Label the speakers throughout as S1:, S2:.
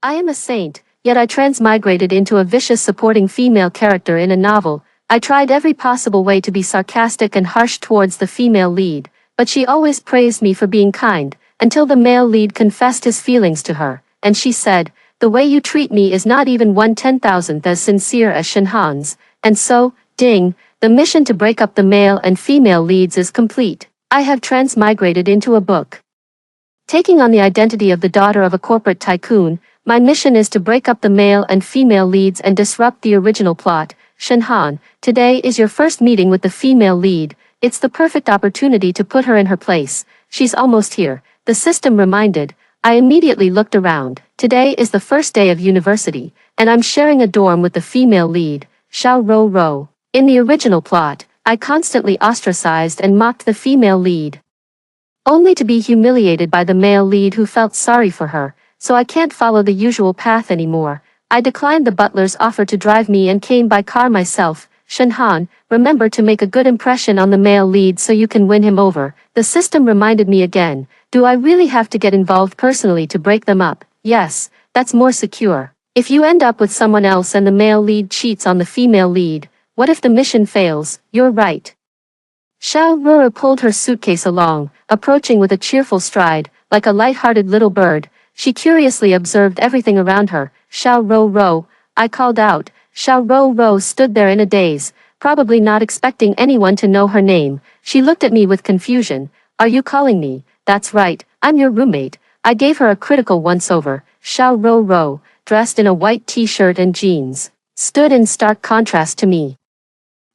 S1: I am a saint, yet I transmigrated into a vicious supporting female character in a novel. I tried every possible way to be sarcastic and harsh towards the female lead, but she always praised me for being kind, until the male lead confessed his feelings to her, and she said, "The way you treat me is not even 1/10,000th as sincere as Shinhan's," and so, ding, the mission to break up the male and female leads is complete. I have transmigrated into a book. Taking on the identity of the daughter of a corporate tycoon, my mission is to break up the male and female leads and disrupt the original plot. Shinhan, today is your first meeting with the female lead. It's the perfect opportunity to put her in her place. She's almost here, the system reminded. I immediately looked around. Today is the first day of university, and I'm sharing a dorm with the female lead, Xiao Ro Ro. In the original plot, I constantly ostracized and mocked the female lead, only to be humiliated by the male lead who felt sorry for her, so I can't follow the usual path anymore. I declined the butler's offer to drive me and came by car myself. Shinhan, remember to make a good impression on the male lead so you can win him over. The system reminded me again. Do I really have to get involved personally to break them up? Yes, that's more secure. If you end up with someone else and the male lead cheats on the female lead, what if the mission fails? You're right. Xiao Ruru pulled her suitcase along, approaching with a cheerful stride, like a light-hearted little bird. She curiously observed everything around her. Xiao Ro Ro, I called out. Xiao Ro Ro stood there in a daze, probably not expecting anyone to know her name. She looked at me with confusion. Are you calling me? That's right, I'm your roommate. I gave her a critical once-over. Xiao Ro Ro, dressed in a white t-shirt and jeans, stood in stark contrast to me,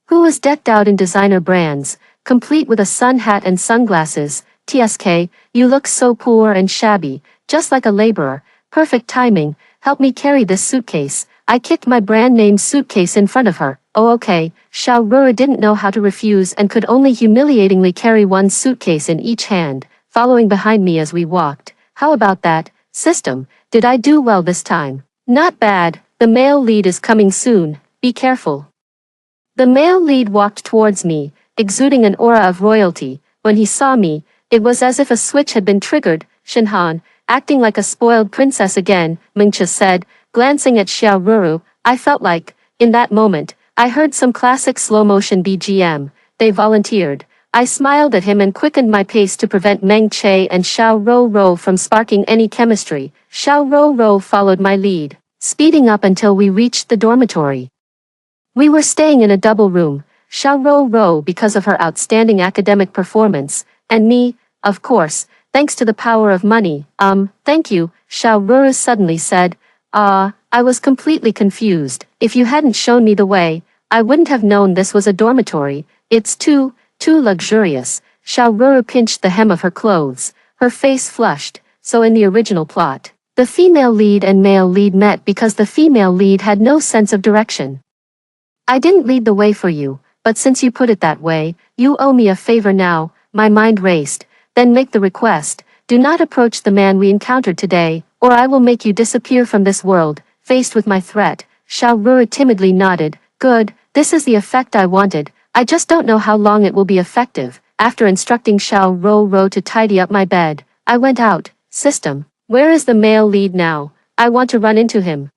S1: who was decked out in designer brands, complete with a sun hat and sunglasses. TSK, you look so poor and shabby, just like a laborer. Perfect timing, help me carry this suitcase. I kicked my brand name suitcase in front of her. Oh okay, Xiao Ruru didn't know how to refuse and could only humiliatingly carry one suitcase in each hand, following behind me as we walked. How about that, system? Did I do well this time? Not bad, the male lead is coming soon, be careful. The male lead walked towards me, exuding an aura of royalty. When he saw me, it was as if a switch had been triggered. Shinhan, acting like a spoiled princess again, Mingcha said, glancing at Xiao Ruru. I felt like, in that moment, I heard some classic slow-motion BGM. They volunteered. I smiled at him and quickened my pace to prevent Meng Che and Xiao Ro Ro from sparking any chemistry. Xiao Ro Ro followed my lead, speeding up until we reached the dormitory. We were staying in a double room, Xiao Ro Ro because of her outstanding academic performance, and me, of course, thanks to the power of money. Thank you, Xiao Ruru suddenly said. I was completely confused. If you hadn't shown me the way, I wouldn't have known this was a dormitory. It's too luxurious. Xiao Ruru pinched the hem of her clothes. Her face flushed. So in the original plot, the female lead and male lead met because the female lead had no sense of direction. I didn't lead the way for you, but since you put it that way, you owe me a favor now. My mind raced. Then make the request. Do not approach the man we encountered today, or I will make you disappear from this world. Faced with my threat, Xiao Ruru timidly nodded. Good, this is the effect I wanted. I just don't know how long it will be effective. After instructing Xiao Ro Ro to tidy up my bed, I went out. System, where is the male lead now? I want to run into him.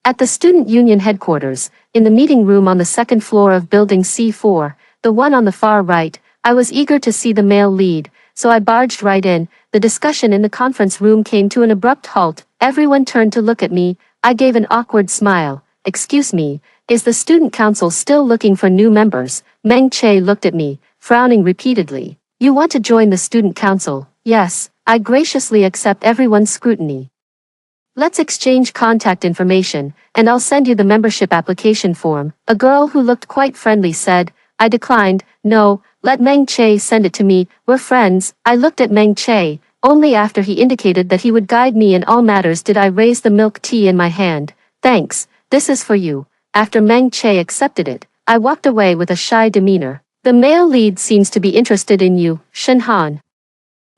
S1: At the student union headquarters, in the meeting room on the second floor of building C4, the one on the far right, I was eager to see the male lead, so I barged right in. The discussion in the conference room came to an abrupt halt. Everyone turned to look at me. I gave an awkward smile. Excuse me, is the student council still looking for new members? Meng Che looked at me, frowning repeatedly. You want to join the student council? Yes, I graciously accept everyone's scrutiny. Let's exchange contact information, and I'll send you the membership application form. A girl who looked quite friendly said. I declined. No, let Meng Che send it to me. We're friends. I looked at Meng Che. Only after he indicated that he would guide me in all matters did I raise the milk tea in my hand. Thanks, this is for you. After Meng Che accepted it, I walked away with a shy demeanor. The male lead seems to be interested in you, Shinhan.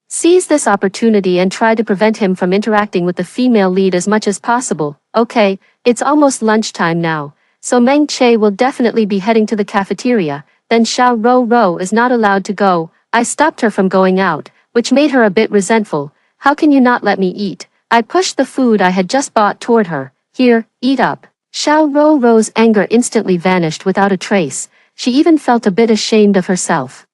S1: Seize this opportunity and try to prevent him from interacting with the female lead as much as possible. Okay, it's almost lunchtime now, so Meng Che will definitely be heading to the cafeteria. Then Xiao Ro Ro is not allowed to go. I stopped her from going out, which made her a bit resentful. How can you not let me eat? I pushed the food I had just bought toward her. Here, eat up. Xiao Rou's anger instantly vanished without a trace. She even felt a bit ashamed of herself.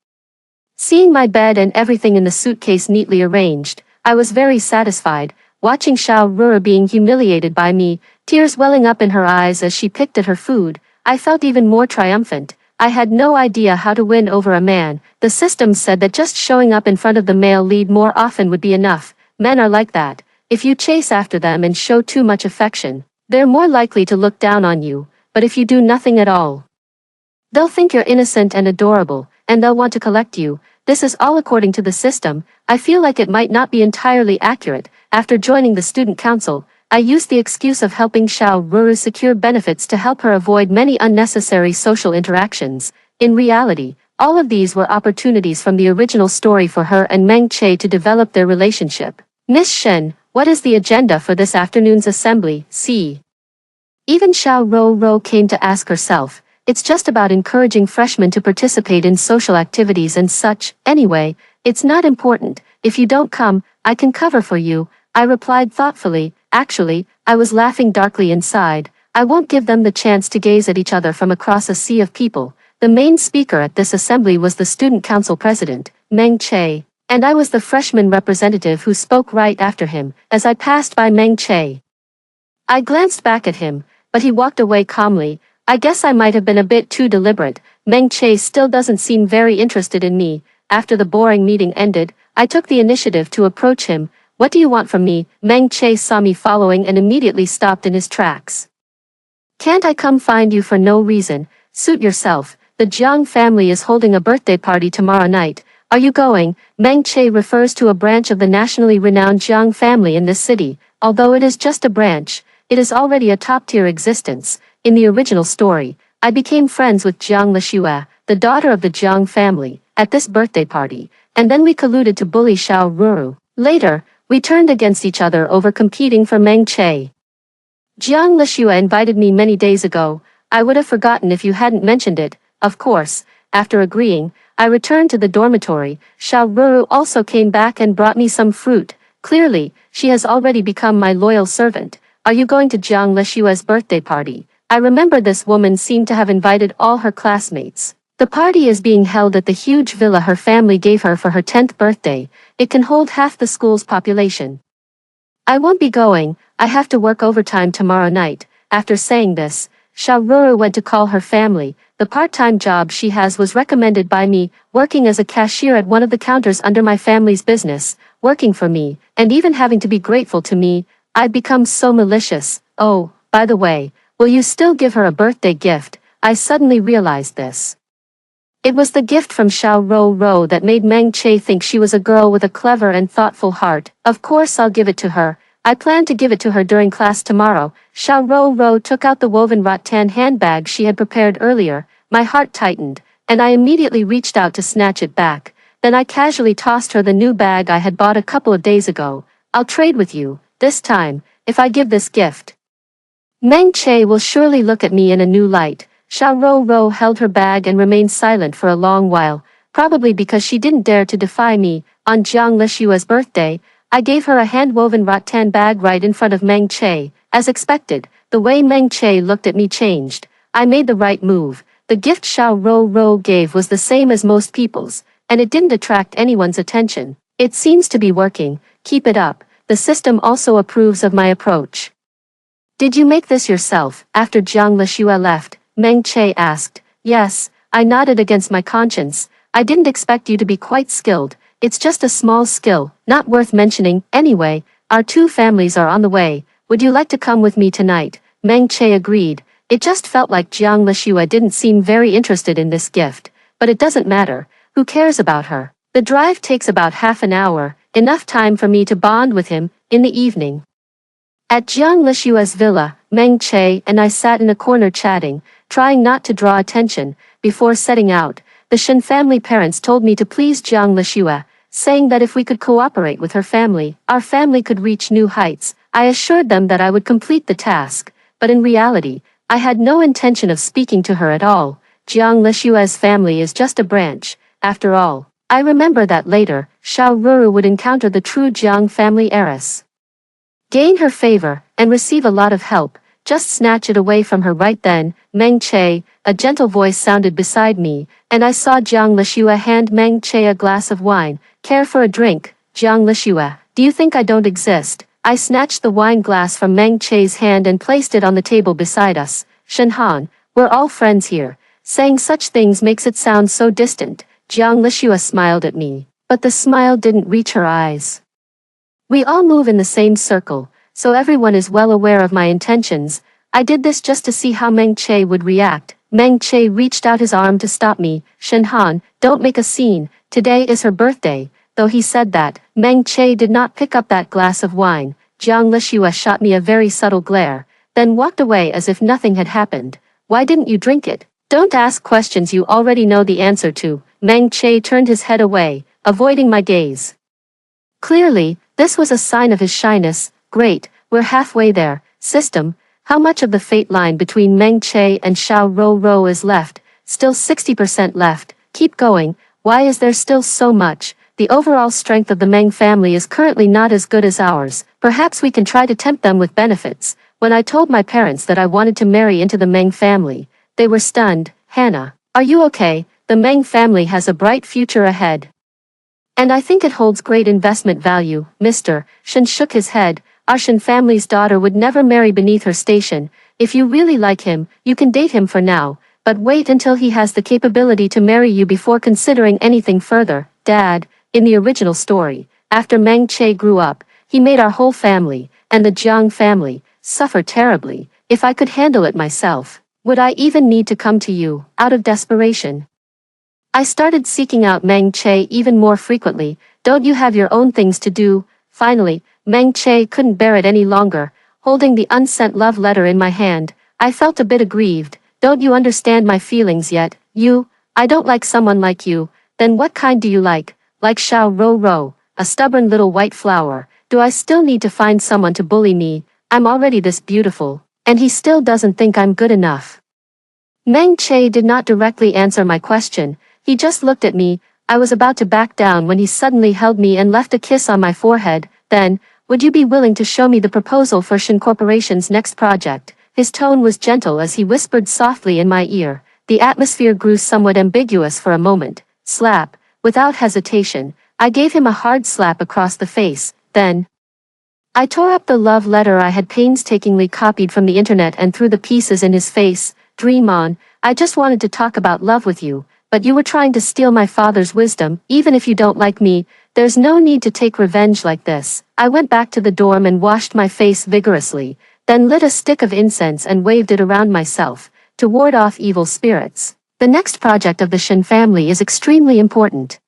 S1: Seeing my bed and everything in the suitcase neatly arranged, I was very satisfied, watching Xiao Ru being humiliated by me, tears welling up in her eyes as she picked at her food. I felt even more triumphant. I had no idea how to win over a man. The system said that just showing up in front of the male lead more often would be enough. Men are like that. If you chase after them and show too much affection, they're more likely to look down on you, but if you do nothing at all, they'll think you're innocent and adorable, and they'll want to collect you. This is all according to the system. I feel like it might not be entirely accurate. After joining the student council, I used the excuse of helping Xiao Ruru secure benefits to help her avoid many unnecessary social interactions. In reality, all of these were opportunities from the original story for her and Meng Che to develop their relationship. Miss Shen, what is the agenda for this afternoon's assembly? See. Even Xiao Ro came to ask herself. It's just about encouraging freshmen to participate in social activities and such. Anyway, it's not important. If you don't come, I can cover for you, I replied thoughtfully. Actually, I was laughing darkly inside. I won't give them the chance to gaze at each other from across a sea of people. The main speaker at this assembly was the student council president, Meng Che, and I was the freshman representative who spoke right after him. As I passed by Meng Che, I glanced back at him, but he walked away calmly. I guess I might have been a bit too deliberate. Meng Che still doesn't seem very interested in me. After the boring meeting ended, I took the initiative to approach him. What do you want from me? Meng Che saw me following and immediately stopped in his tracks. Can't I come find you for no reason? Suit yourself. The Jiang family is holding a birthday party tomorrow night. Are you going? Meng Che refers to a branch of the nationally renowned Jiang family in this city. Although it is just a branch, it is already a top-tier existence. In the original story, I became friends with Jiang Lishua, the daughter of the Jiang family, at this birthday party, and then we colluded to bully Xiao Ruru. Later, we turned against each other over competing for Meng Che. Jiang Lishua invited me many days ago. I would have forgotten if you hadn't mentioned it. Of course, after agreeing, I returned to the dormitory. Xiao Ruru also came back and brought me some fruit. Clearly, she has already become my loyal servant. Are you going to Jiang Lishua's birthday party? I remember this woman seemed to have invited all her classmates. The party is being held at the huge villa her family gave her for her 10th birthday. It can hold half the school's population. I won't be going. I have to work overtime tomorrow night. After saying this, Xiao Ruru went to call her family. The part-time job she has was recommended by me, working as a cashier at one of the counters under my family's business, working for me, and even having to be grateful to me. I'd become so malicious. Oh, by the way, will you still give her a birthday gift? I suddenly realized this. It was the gift from Xiao Ro that made Meng Che think she was a girl with a clever and thoughtful heart. Of course I'll give it to her. I plan to give it to her during class tomorrow. Xiao Ro took out the woven rattan handbag she had prepared earlier. My heart tightened, and I immediately reached out to snatch it back. Then I casually tossed her the new bag I had bought a couple of days ago. I'll trade with you, this time, if I give this gift. Meng Che will surely look at me in a new light. Xiao Ro held her bag and remained silent for a long while, probably because she didn't dare to defy me. On Jiang Lishua's birthday, I gave her a hand-woven rattan bag right in front of Meng Che. As expected, the way Meng Che looked at me changed. I made the right move. The gift Xiao Ro gave was the same as most people's, and it didn't attract anyone's attention. It seems to be working. Keep it up. The system also approves of my approach. Did you make this yourself? After Jiang Lishua left, Meng Che asked. Yes, I nodded against my conscience. I didn't expect you to be quite skilled. It's just a small skill, not worth mentioning. Anyway, our two families are on the way. Would you like to come with me tonight? Meng Che agreed. It just felt like Jiang Lishua didn't seem very interested in this gift, but it doesn't matter. Who cares about her? The drive takes about half an hour, enough time for me to bond with him. In the evening, at Jiang Lishua's villa, Meng Che and I sat in a corner chatting, trying not to draw attention. Before setting out, the Shen family parents told me to please Jiang Lishua, saying that if we could cooperate with her family, our family could reach new heights. I assured them that I would complete the task, but in reality, I had no intention of speaking to her at all. Jiang Lishua's family is just a branch, after all. I remember that later, Xiao Ruru would encounter the true Jiang family heiress. gain her favor, and receive a lot of help. Just snatch it away from her right then. Meng Che, a gentle voice sounded beside me, and I saw Jiang Lishua hand Meng Che a glass of wine. Care for a drink, Jiang Lishua? Do you think I don't exist? I snatched the wine glass from Meng Che's hand and placed it on the table beside us. Shen Han, we're all friends here. Saying such things makes it sound so distant. Jiang Lishua smiled at me, but the smile didn't reach her eyes. We all move in the same circle, so everyone is well aware of my intentions. I did this just to see how Meng Che would react. Meng Che reached out his arm to stop me. Shen Han, don't make a scene. Today is her birthday. Though he said that, Meng Che did not pick up that glass of wine. Jiang Lishua shot me a very subtle glare, then walked away as if nothing had happened. Why didn't you drink it? Don't ask questions you already know the answer to. Meng Che turned his head away, avoiding my gaze. Clearly, this was a sign of his shyness. Great, we're halfway there. System, how much of the fate line between Meng Che and Xiao Ro is left? Still 60% left. Keep going. Why is there still so much? The overall strength of the Meng family is currently not as good as ours. Perhaps we can try to tempt them with benefits. When I told my parents that I wanted to marry into the Meng family, they were stunned. Hannah, are you okay? The Meng family has a bright future ahead. And I think it holds great investment value. Mr. Shen shook his head. Our Shen family's daughter would never marry beneath her station. If you really like him, you can date him for now, but wait until he has the capability to marry you before considering anything further. Dad, in the original story, after Meng Che grew up, he made our whole family, and the Jiang family, suffer terribly. If I could handle it myself, would I even need to come to you, out of desperation? I started seeking out Meng Che even more frequently. Don't you have your own things to do? Finally, Meng Che couldn't bear it any longer. Holding the unsent love letter in my hand, I felt a bit aggrieved. Don't you understand my feelings yet? I don't like someone like you. Then what kind do you like? Like Xiao Ro, a stubborn little white flower. Do I still need to find someone to bully me? I'm already this beautiful, and he still doesn't think I'm good enough. Meng Che did not directly answer my question. He just looked at me. I was about to back down when he suddenly held me and left a kiss on my forehead. Then, would you be willing to show me the proposal for Shen Corporation's next project? His tone was gentle as he whispered softly in my ear. The atmosphere grew somewhat ambiguous for a moment. Slap. Without hesitation, I gave him a hard slap across the face. Then, I tore up the love letter I had painstakingly copied from the internet and threw the pieces in his face. Dream on. I just wanted to talk about love with you, but you were trying to steal my father's wisdom. Even if you don't like me, there's no need to take revenge like this. I went back to the dorm and washed my face vigorously, then lit a stick of incense and waved it around myself, to ward off evil spirits. The next project of the Shen family is extremely important.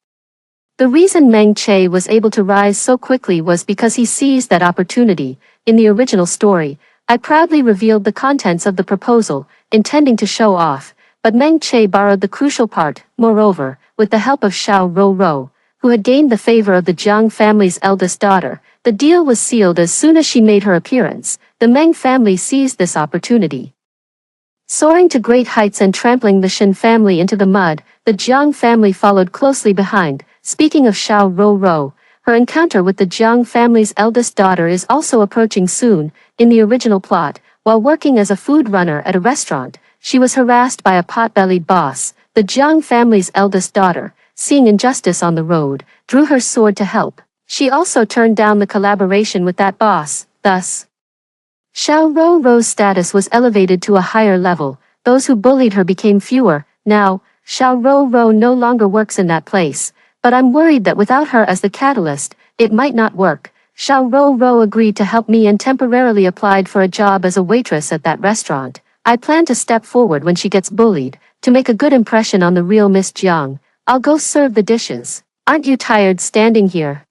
S1: The reason Meng Che was able to rise so quickly was because he seized that opportunity. In the original story, I proudly revealed the contents of the proposal, intending to show off, but Meng Che borrowed the crucial part. Moreover, with the help of Xiao Ro, who had gained the favor of the Jiang family's eldest daughter, the deal was sealed as soon as she made her appearance. The Meng family seized this opportunity. Soaring to great heights and trampling the Shen family into the mud, the Jiang family followed closely behind. Speaking of Xiao Ro, her encounter with the Jiang family's eldest daughter is also approaching soon. In the original plot, while working as a food runner at a restaurant, she was harassed by a pot-bellied boss. The Jiang family's eldest daughter, seeing injustice on the road, drew her sword to help. She also turned down the collaboration with that boss. Thus, Xiao Ro's status was elevated to a higher level. Those who bullied her became fewer. Now, Xiao Ro no longer works in that place, but I'm worried that without her as the catalyst, it might not work. Xiao Ro agreed to help me and temporarily applied for a job as a waitress at that restaurant. I plan to step forward when she gets bullied, to make a good impression on the real Miss Jiang. I'll go serve the dishes. Aren't you tired standing here?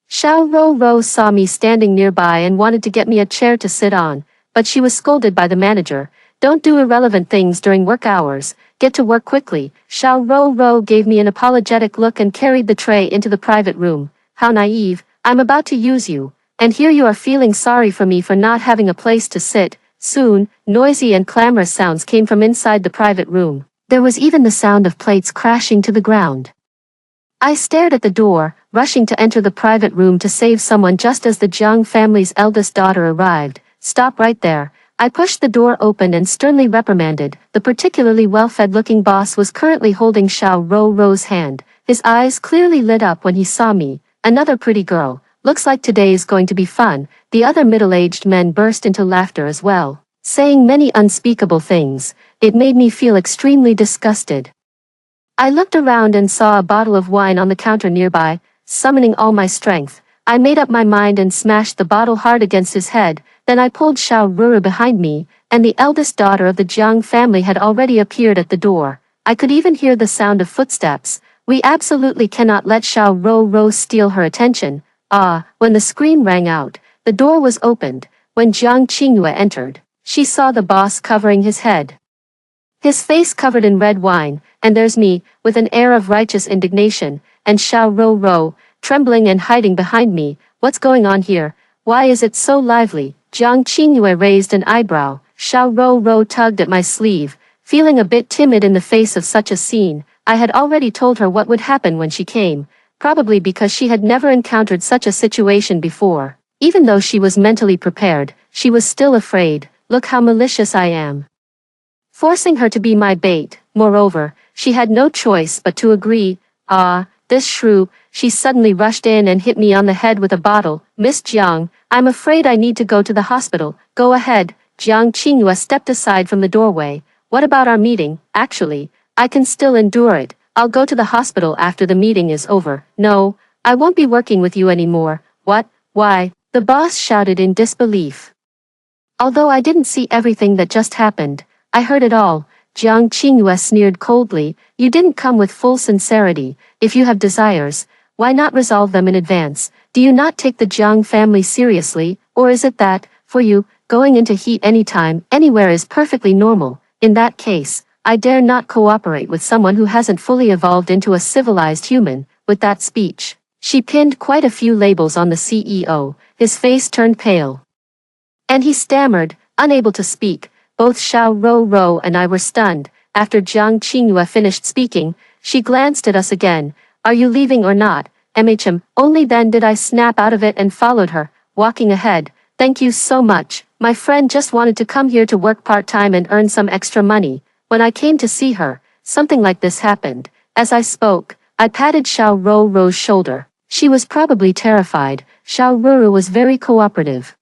S1: Xiao Ro saw me standing nearby and wanted to get me a chair to sit on, but she was scolded by the manager. Don't do irrelevant things during work hours. Get to work quickly. Xiao Ro gave me an apologetic look and carried the tray into the private room. How naive. I'm about to use you, and here you are feeling sorry for me for not having a place to sit. Soon, noisy and clamorous sounds came from inside the private room. There was even the sound of plates crashing to the ground. I stared at the door, rushing to enter the private room to save someone just as the Jiang family's eldest daughter arrived. "Stop right there." I pushed the door open and sternly reprimanded. The particularly well-fed-looking boss was currently holding Xiao Rou's hand. His eyes clearly lit up when he saw me. "Another pretty girl. Looks like today is going to be fun." The other middle-aged men burst into laughter as well, saying many unspeakable things. It made me feel extremely disgusted. I looked around and saw a bottle of wine on the counter nearby. Summoning all my strength, I made up my mind and smashed the bottle hard against his head. Then I pulled Xiao Ruru behind me, and the eldest daughter of the Jiang family had already appeared at the door. I could even hear the sound of footsteps. We absolutely cannot let Xiao Rou steal her attention. When the scream rang out, the door was opened. When Jiang Qingyue entered, she saw the boss covering his head, his face covered in red wine, and there's me, with an air of righteous indignation, and Xiao Rou, trembling and hiding behind me. "What's going on here? Why is it so lively?" Jiang Qingyue raised an eyebrow. Xiao Rou tugged at my sleeve, feeling a bit timid in the face of such a scene. I had already told her what would happen when she came, probably because she had never encountered such a situation before. Even though she was mentally prepared, she was still afraid. Look how malicious I am, forcing her to be my bait. Moreover, she had no choice but to agree. This shrew. She suddenly rushed in and hit me on the head with a bottle. "Miss Jiang, I'm afraid I need to go to the hospital." "Go ahead." Jiang Qingyue stepped aside from the doorway. "What about our meeting?" "Actually, I can still endure it. I'll go to the hospital after the meeting is over." "No, I won't be working with you anymore." "What? Why?" the boss shouted in disbelief. Although I didn't see everything that just happened, I heard it all. Jiang Qingyue sneered coldly. "You didn't come with full sincerity. If you have desires, why not resolve them in advance? Do you not take the Jiang family seriously, or is it that, for you, going into heat anytime, anywhere is perfectly normal? In that case, I dare not cooperate with someone who hasn't fully evolved into a civilized human." With that speech, she pinned quite a few labels on the CEO. His face turned pale, and he stammered, unable to speak. Both Xiao Rou and I were stunned. After Jiang Qingyue finished speaking, she glanced at us again. "Are you leaving or not?" Only then did I snap out of it and followed her, walking ahead. "Thank you so much. My friend just wanted to come here to work part-time and earn some extra money. When I came to see her, something like this happened." As I spoke, I patted Xiao Rou's shoulder. She was probably terrified. Xiao Ruru was very cooperative,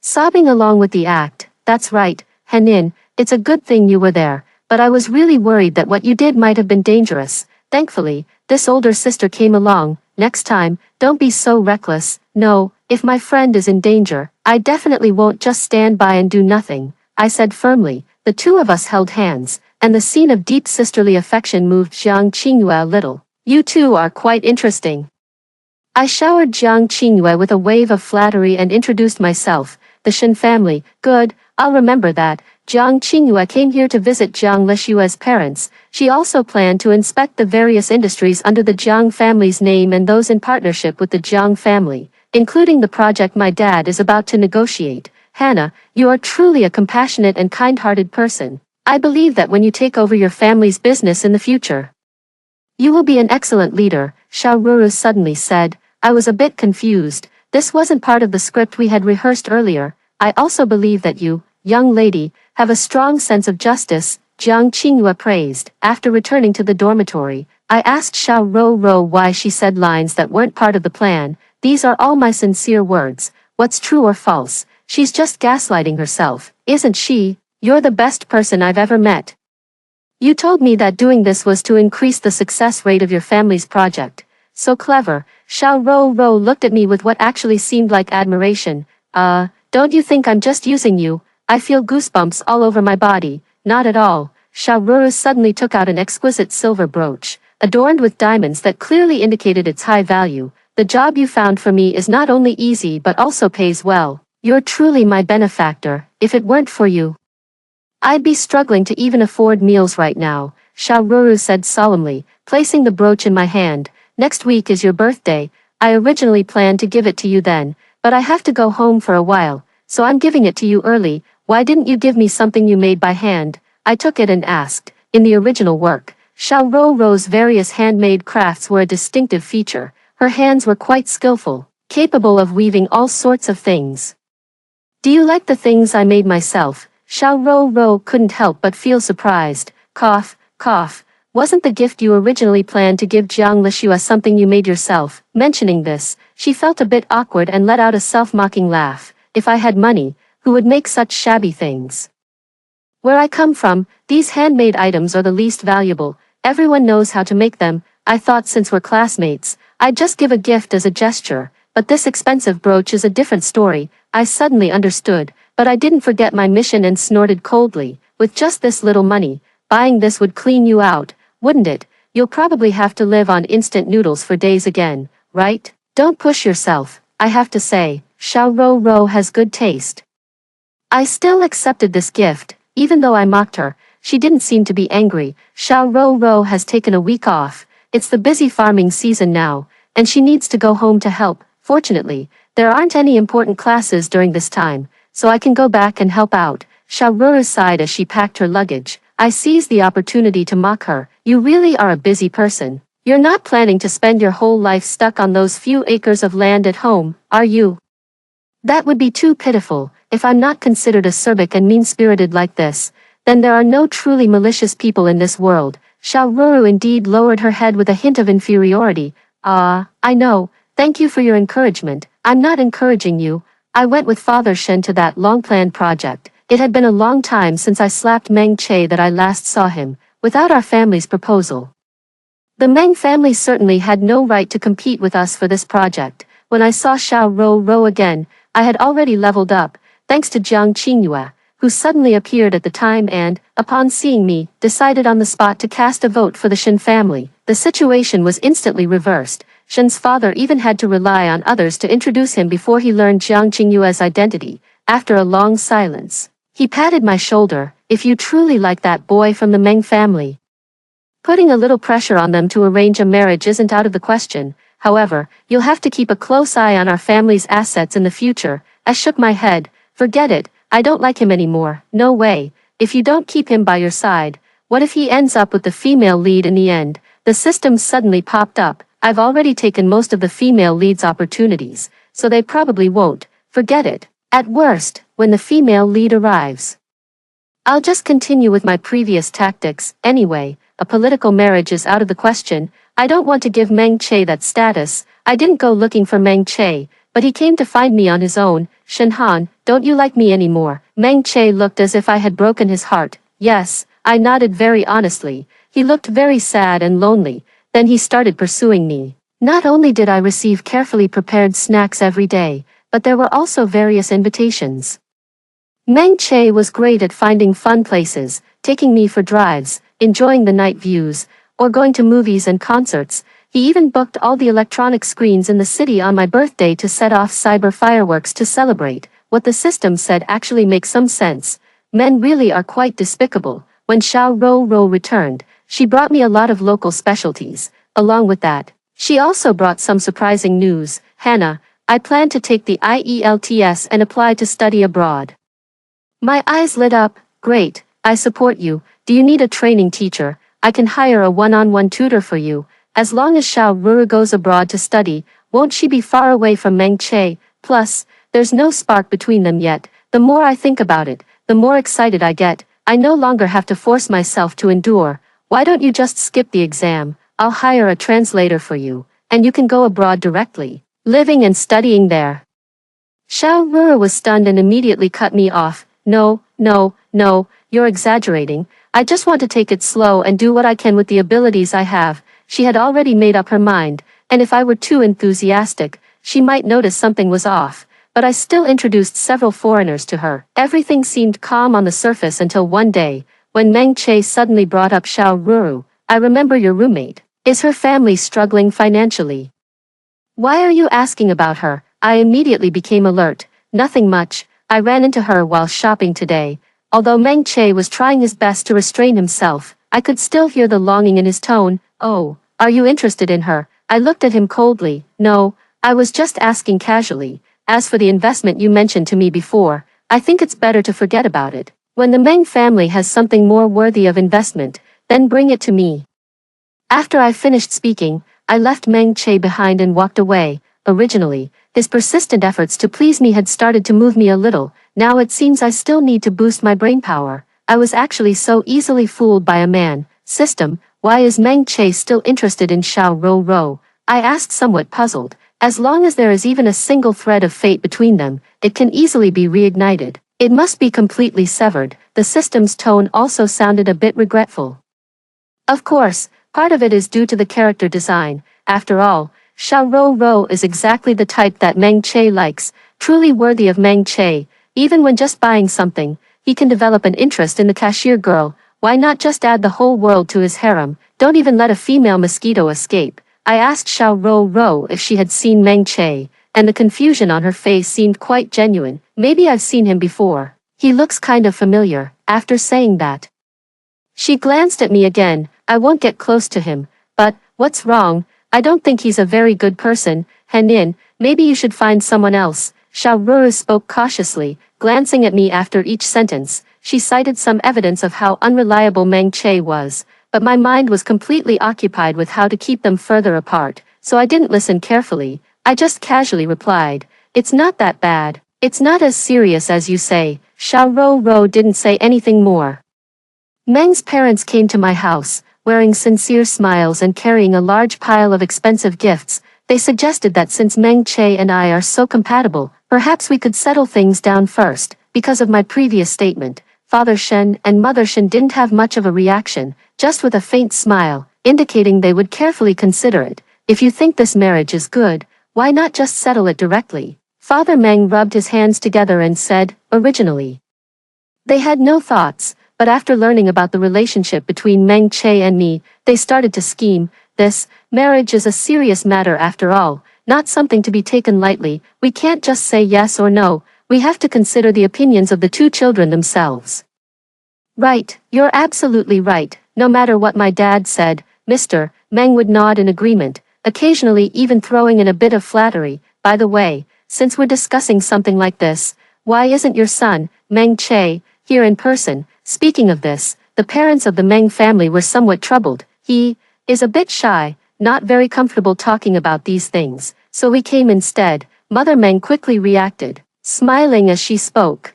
S1: sobbing along with the act. "That's right, Henin, it's a good thing you were there, but I was really worried that what you did might have been dangerous. Thankfully, this older sister came along. Next time, don't be so reckless." "No, if my friend is in danger, I definitely won't just stand by and do nothing," I said firmly. The two of us held hands, and the scene of deep sisterly affection moved Jiang Qingyue a little. "You two are quite interesting." I showered Jiang Qingyue with a wave of flattery and introduced myself. "The Shen family. Good, I'll remember that." Jiang Qingyue came here to visit Jiang Lishue's parents. She also planned to inspect the various industries under the Jiang family's name and those in partnership with the Jiang family, including the project my dad is about to negotiate. "Hannah, you are truly a compassionate and kind-hearted person. I believe that when you take over your family's business in the future, you will be an excellent leader," Xiao Ruru suddenly said. I was a bit confused. This wasn't part of the script we had rehearsed earlier. "I also believe that you, young lady, have a strong sense of justice," Jiang Qingyue praised. After returning to the dormitory, I asked Xiao Rou why she said lines that weren't part of the plan. "These are all my sincere words. What's true or false? She's just gaslighting herself, isn't she? You're the best person I've ever met. You told me that doing this was to increase the success rate of your family's project. So clever." Xiao Rou looked at me with what actually seemed like admiration. Don't you think I'm just using you?" I feel goosebumps all over my body. "Not at all." Xiao Ruru suddenly took out an exquisite silver brooch, adorned with diamonds that clearly indicated its high value. "The job you found for me is not only easy but also pays well. You're truly my benefactor. If it weren't for you, I'd be struggling to even afford meals right now," Xiao Ruru said solemnly, placing the brooch in my hand. "Next week is your birthday. I originally planned to give it to you then, but I have to go home for a while, so I'm giving it to you early. Why didn't you give me something you made by hand?" I took it and asked. In the original work, Xiao Rou's various handmade crafts were a distinctive feature. Her hands were quite skillful, capable of weaving all sorts of things. Do you like the things I made myself? Xiao Ro couldn't help but feel surprised. Cough, cough. Wasn't the gift you originally planned to give Jiang Lishua something you made yourself? Mentioning this, she felt a bit awkward and let out a self-mocking laugh. If I had money, who would make such shabby things? Where I come from, these handmade items are the least valuable. Everyone knows how to make them. I thought since we're classmates, I'd just give a gift as a gesture, but this expensive brooch is a different story. I suddenly understood, but I didn't forget my mission and snorted coldly. With just this little money, buying this would clean you out, wouldn't it? You'll probably have to live on instant noodles for days again, right? Don't push yourself. I have to say, Xiao Ro has good taste. I still accepted this gift, even though I mocked her. She didn't seem to be angry. Xiao Ro has taken a week off. It's the busy farming season now, and she needs to go home to help. Fortunately, there aren't any important classes during this time, so I can go back and help out. Xiao Ro sighed as she packed her luggage. I seized the opportunity to mock her. You really are a busy person. You're not planning to spend your whole life stuck on those few acres of land at home, are you? That would be too pitiful. If I'm not considered acerbic and mean-spirited like this, then there are no truly malicious people in this world. Xiao Ro indeed lowered her head with a hint of inferiority. I know. Thank you for your encouragement. I'm not encouraging you. I went with Father Shen to that long-planned project. It had been a long time since I slapped Meng Che that I last saw him, without our family's proposal. The Meng family certainly had no right to compete with us for this project. When I saw Xiao Ro again, I had already leveled up, thanks to Jiang Qingyue, who suddenly appeared at the time and, upon seeing me, decided on the spot to cast a vote for the Shen family. The situation was instantly reversed. Shen's father even had to rely on others to introduce him before he learned Jiang Qingyue's identity. After a long silence, he patted my shoulder. If you truly like that boy from the Meng family, putting a little pressure on them to arrange a marriage isn't out of the question. However, you'll have to keep a close eye on our family's assets in the future. I shook my head. Forget it. I don't like him anymore. No way. If you don't keep him by your side, what if he ends up with the female lead in the end? The system suddenly popped up. I've already taken most of the female lead's opportunities, so they probably won't. Forget it. At worst, when the female lead arrives, I'll just continue with my previous tactics. Anyway, a political marriage is out of the question. I don't want to give Meng Che that status. I didn't go looking for Meng Che, but he came to find me on his own. Shen Han, don't you like me anymore? Meng Che looked as if I had broken his heart. Yes, I nodded very honestly. He looked very sad and lonely. Then he started pursuing me. Not only did I receive carefully prepared snacks every day, but there were also various invitations. Meng Che was great at finding fun places, taking me for drives, enjoying the night views, or going to movies and concerts. He even booked all the electronic screens in the city on my birthday to set off cyber fireworks to celebrate. What the system said actually makes some sense. Men really are quite despicable. When Xiao Ro returned, she brought me a lot of local specialties. Along with that, she also brought some surprising news. Hannah, I plan to take the IELTS and apply to study abroad. My eyes lit up. Great, I support you. Do you need a training teacher? I can hire a one-on-one tutor for you. As long as Xiao Ru goes abroad to study, won't she be far away from Meng Che? Plus, there's no spark between them yet. The more I think about it, the more excited I get. I no longer have to force myself to endure. Why don't you just skip the exam? I'll hire a translator for you, and you can go abroad directly, living and studying there. Xiao Ru was stunned and immediately cut me off. No, you're exaggerating. I just want to take it slow and do what I can with the abilities I have. She had already made up her mind, and if I were too enthusiastic, she might notice something was off. But I still introduced several foreigners to her. Everything seemed calm on the surface until one day, when Meng Che suddenly brought up Xiao Ru. I remember your roommate. Is her family struggling financially? Why are you asking about her? I immediately became alert. Nothing much. I ran into her while shopping today. Although Meng Che was trying his best to restrain himself, I could still hear the longing in his tone. Oh, are you interested in her? I looked at him coldly. No, I was just asking casually. As for the investment you mentioned to me before, I think it's better to forget about it. When the Meng family has something more worthy of investment, then bring it to me. After I finished speaking, I left Meng Che behind and walked away. Originally, his persistent efforts to please me had started to move me a little. Now it seems I still need to boost my brainpower. I was actually so easily fooled by a man. System, why is Meng Che still interested in Xiao Ro Ro? I asked, somewhat puzzled. As long as there is even a single thread of fate between them, it can easily be reignited. It must be completely severed. The system's tone also sounded a bit regretful. Of course, part of it is due to the character design. After all, Xiao Ro Ro is exactly the type that Meng Che likes, truly worthy of Meng Che. Even when just buying something, he can develop an interest in the cashier girl. Why not just add the whole world to his harem? Don't even let a female mosquito escape. I asked Xiao Ro Ro if she had seen Meng Che, and the confusion on her face seemed quite genuine. Maybe I've seen him before. He looks kind of familiar. After saying that, she glanced at me again. I won't get close to him. But, what's wrong? I don't think he's a very good person. Henin, maybe you should find someone else. Xiao Ru spoke cautiously, glancing at me after each sentence. She cited some evidence of how unreliable Meng Che was, but my mind was completely occupied with how to keep them further apart, so I didn't listen carefully. I just casually replied, "It's not that bad. It's not as serious as you say." Xiao Ro Ro didn't say anything more. Meng's parents came to my house, wearing sincere smiles and carrying a large pile of expensive gifts. They suggested that since Meng Che and I are so compatible, perhaps we could settle things down first. Because of my previous statement, Father Shen and Mother Shen didn't have much of a reaction, just with a faint smile, indicating they would carefully consider it. If you think this marriage is good, why not just settle it directly? Father Meng rubbed his hands together and said, originally, they had no thoughts, but after learning about the relationship between Meng Che and me, they started to scheme. This marriage is a serious matter after all, not something to be taken lightly. We can't just say yes or no, we have to consider the opinions of the two children themselves. Right, you're absolutely right. No matter what my dad said, Mr. Meng would nod in agreement, occasionally even throwing in a bit of flattery. By the way, since we're discussing something like this, why isn't your son, Meng Che, here in person? Speaking of this, the parents of the Meng family were somewhat troubled. He is a bit shy, not very comfortable talking about these things, so we came instead. Mother Meng quickly reacted, smiling as she spoke.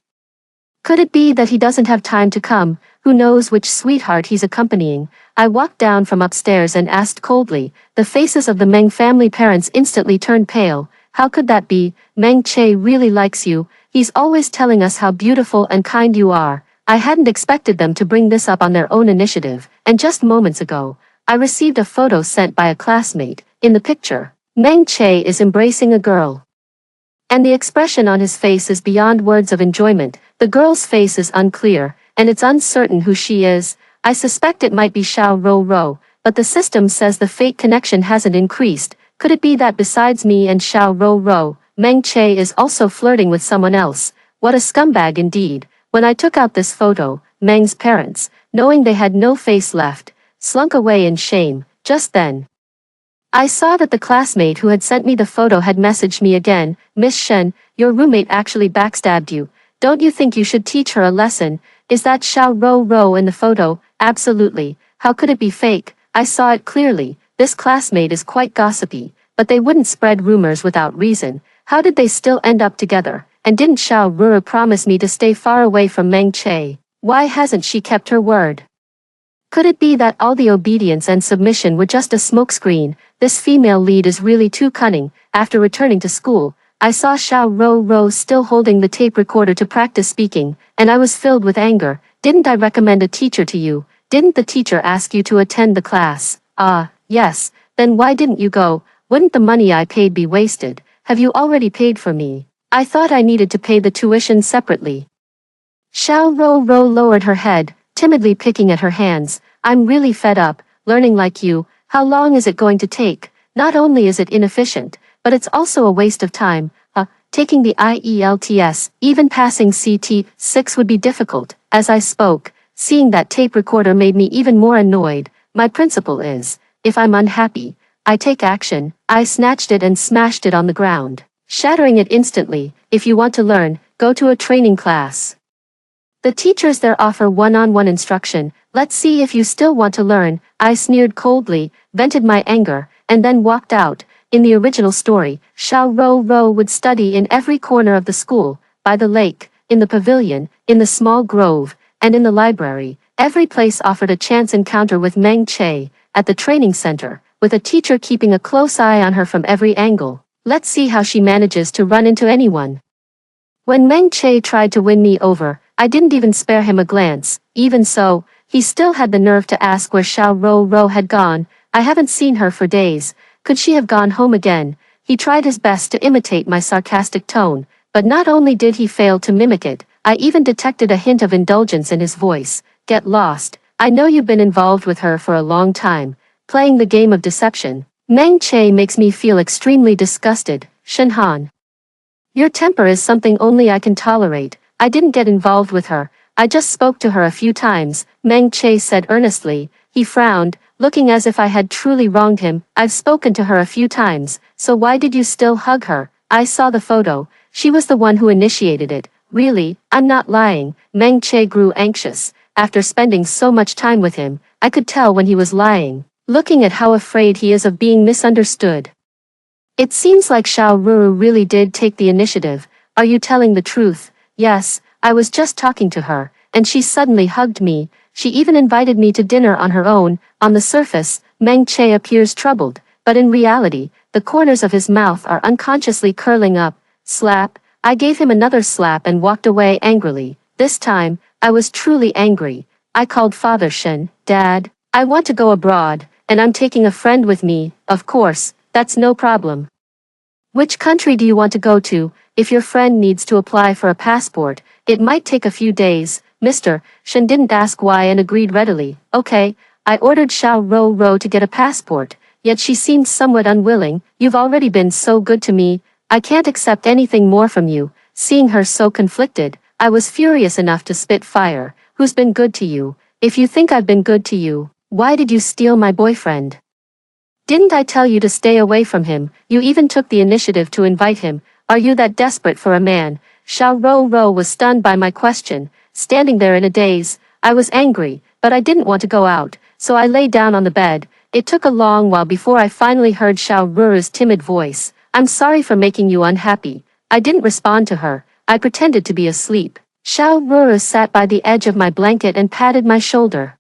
S1: Could it be that he doesn't have time to come? Who knows which sweetheart he's accompanying? I walked down from upstairs and asked coldly. The faces of the Meng family parents instantly turned pale. How could that be? Meng Che really likes you. He's always telling us how beautiful and kind you are. I hadn't expected them to bring this up on their own initiative, and just moments ago, I received a photo sent by a classmate. In the picture, Meng Che is embracing a girl, and the expression on his face is beyond words of enjoyment. The girl's face is unclear, and it's uncertain who she is. I suspect it might be Xiao Ro Ro, but the system says the fate connection hasn't increased. Could it be that besides me and Xiao Ro Ro, Meng Che is also flirting with someone else? What a scumbag indeed. When I took out this photo, Meng's parents, knowing they had no face left, slunk away in shame. Just then, I saw that the classmate who had sent me the photo had messaged me again. Miss Shen, your roommate actually backstabbed you. Don't you think you should teach her a lesson? Is that Xiao Ro Ro in the photo? Absolutely. How could it be fake? I saw it clearly. This classmate is quite gossipy, but they wouldn't spread rumors without reason. How did they still end up together? And didn't Xiao Ru promise me to stay far away from Meng Che? Why hasn't she kept her word? Could it be that all the obedience and submission were just a smokescreen? This female lead is really too cunning. After returning to school, I saw Xiao Ro Ro still holding the tape recorder to practice speaking, and I was filled with anger. Didn't I recommend a teacher to you? Didn't the teacher ask you to attend the class? Ah, yes. Then why didn't you go? Wouldn't the money I paid be wasted? Have you already paid for me? I thought I needed to pay the tuition separately. Xiao Ro Ro lowered her head, timidly picking at her hands. I'm really fed up, learning like you. How long is it going to take? Not only is it inefficient, but it's also a waste of time. Taking the IELTS, even passing CT6 would be difficult. As I spoke, seeing that tape recorder made me even more annoyed. My principle is, if I'm unhappy, I take action. I snatched it and smashed it on the ground, shattering it instantly. If you want to learn, go to a training class. The teachers there offer one-on-one instruction. Let's see if you still want to learn. I sneered coldly, vented my anger, and then walked out. In the original story, Xiao Ro would study in every corner of the school, by the lake, in the pavilion, in the small grove, and in the library. Every place offered a chance encounter with Meng Che, at the training center, with a teacher keeping a close eye on her from every angle. Let's see how she manages to run into anyone. When Meng Che tried to win me over, I didn't even spare him a glance. Even so, he still had the nerve to ask where Xiao Ro had gone. I haven't seen her for days. Could she have gone home again? He tried his best to imitate my sarcastic tone, but not only did he fail to mimic it, I even detected a hint of indulgence in his voice. Get lost. I know you've been involved with her for a long time, playing the game of deception. Meng Che makes me feel extremely disgusted. Shenhan. Your temper is something only I can tolerate. I didn't get involved with her. I just spoke to her a few times, Meng Che said earnestly. He frowned, looking as if I had truly wronged him. I've spoken to her a few times, so why did you still hug her? I saw the photo. She was the one who initiated it. Really, I'm not lying. Meng Che grew anxious. After spending so much time with him, I could tell when he was lying, looking at how afraid he is of being misunderstood. It seems like Xiao Ruru really did take the initiative. Are you telling the truth? Yes, I was just talking to her, and she suddenly hugged me. She even invited me to dinner on her own. On the surface, Meng Che appears troubled, but in reality, the corners of his mouth are unconsciously curling up. Slap. I gave him another slap and walked away angrily. This time, I was truly angry. I called Father Shen. Dad, I want to go abroad, and I'm taking a friend with me. Of course, that's no problem. Which country do you want to go to? If your friend needs to apply for a passport, it might take a few days. Mr. Shen didn't ask why and agreed readily. Okay, I ordered Xiao Ro to get a passport, yet she seemed somewhat unwilling. You've already been so good to me, I can't accept anything more from you. Seeing her so conflicted, I was furious enough to spit fire. Who's been good to you? If you think I've been good to you, why did you steal my boyfriend? Didn't I tell you to stay away from him? You even took the initiative to invite him. Are you that desperate for a man? Xiao Ro was stunned by my question, standing there in a daze. I was angry, but I didn't want to go out, so I lay down on the bed. It took a long while before I finally heard Xiao Ruru's timid voice. I'm sorry for making you unhappy. I didn't respond to her. I pretended to be asleep. Xiao Ruru sat by the edge of my blanket and patted my shoulder.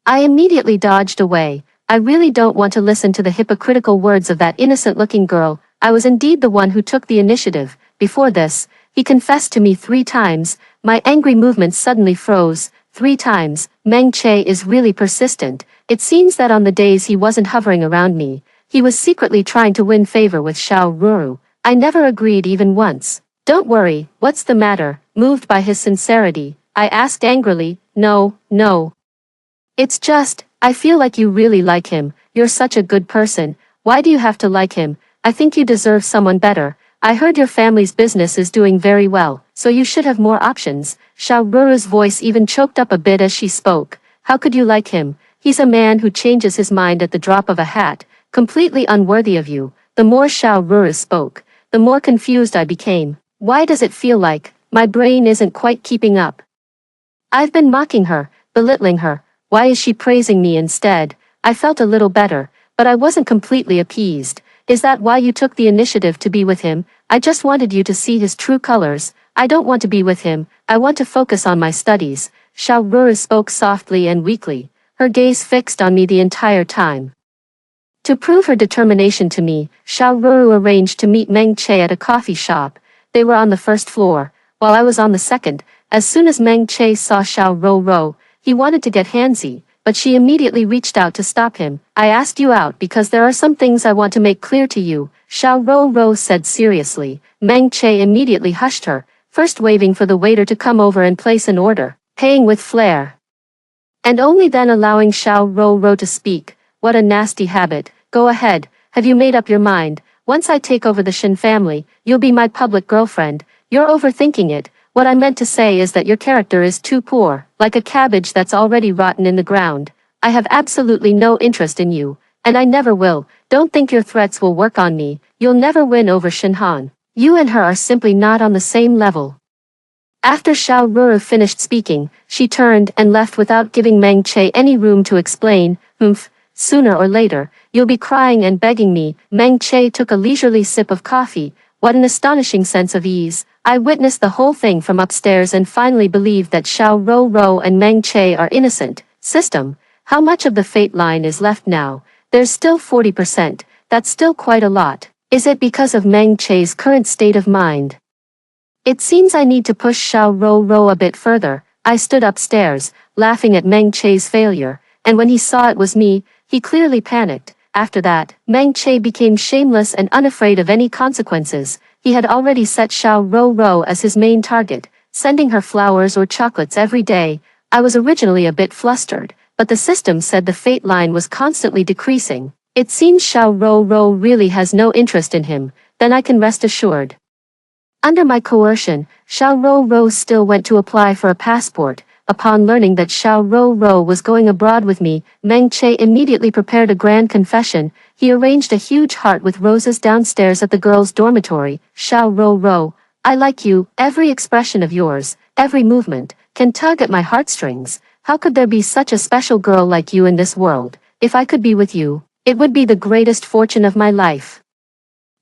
S1: I immediately dodged away. I really don't want to listen to the hypocritical words of that innocent-looking girl. I was indeed the one who took the initiative. Before this, he confessed to me 3 times. My angry movements suddenly froze. 3 times. Meng Che is really persistent. It seems that on the days he wasn't hovering around me, he was secretly trying to win favor with Xiao Ruru. I never agreed even once. Don't worry, what's the matter? Moved by his sincerity, I asked angrily. No. It's just, I feel like you really like him. You're such a good person. Why do you have to like him? I think you deserve someone better. I heard your family's business is doing very well, so you should have more options. Xiao Ruru's voice even choked up a bit as she spoke. How could you like him? He's a man who changes his mind at the drop of a hat, completely unworthy of you. The more Xiao Ruru spoke, the more confused I became. Why does it feel like my brain isn't quite keeping up? I've been mocking her, belittling her. Why is she praising me instead? I felt a little better, but I wasn't completely appeased. Is that why you took the initiative to be with him? I just wanted you to see his true colors. I don't want to be with him. I want to focus on my studies. Xiao Ruru spoke softly and weakly, her gaze fixed on me the entire time. To prove her determination to me, Xiao Ruru arranged to meet Meng Che at a coffee shop. They were on the first floor, while I was on the second. As soon as Meng Che saw Xiao Ruru, he wanted to get handsy, but she immediately reached out to stop him. I asked you out because there are some things I want to make clear to you, Xiao Ruru said seriously. Meng Che immediately hushed her, first waving for the waiter to come over and place an order, paying with flair, and only then allowing Xiao Ruru to speak. What a nasty habit. Go ahead, have you made up your mind? Once I take over the Shen family, you'll be my public girlfriend. You're overthinking it. What I meant to say is that your character is too poor, like a cabbage that's already rotten in the ground. I have absolutely no interest in you, and I never will. Don't think your threats will work on me. You'll never win over Shinhan. You and her are simply not on the same level. After Xiao Ruru finished speaking, she turned and left without giving Meng Che any room to explain. Sooner or later, you'll be crying and begging me. Meng Che took a leisurely sip of coffee. What an astonishing sense of ease. I witnessed the whole thing from upstairs and finally believed that Xiao Ro and Meng Che are innocent. System. How much of the fate line is left now? There's still 40%. That's still quite a lot. Is it because of Meng Che's current state of mind? It seems I need to push Xiao Ro a bit further. I stood upstairs, laughing at Meng Che's failure, and when he saw it was me, he clearly panicked. After that, Meng Che became shameless and unafraid of any consequences. He had already set Xiao Ro as his main target, sending her flowers or chocolates every day. I was originally a bit flustered, but the system said the fate line was constantly decreasing. It seems Xiao Ro really has no interest in him, then I can rest assured. Under my coercion, Xiao Ro still went to apply for a passport. Upon learning that Xiao Ro was going abroad with me, Meng Che immediately prepared a grand confession. He arranged a huge heart with roses downstairs at the girls' dormitory. Xiao Ro, I like you. Every expression of yours, every movement, can tug at my heartstrings. How could there be such a special girl like you in this world? If I could be with you, it would be the greatest fortune of my life.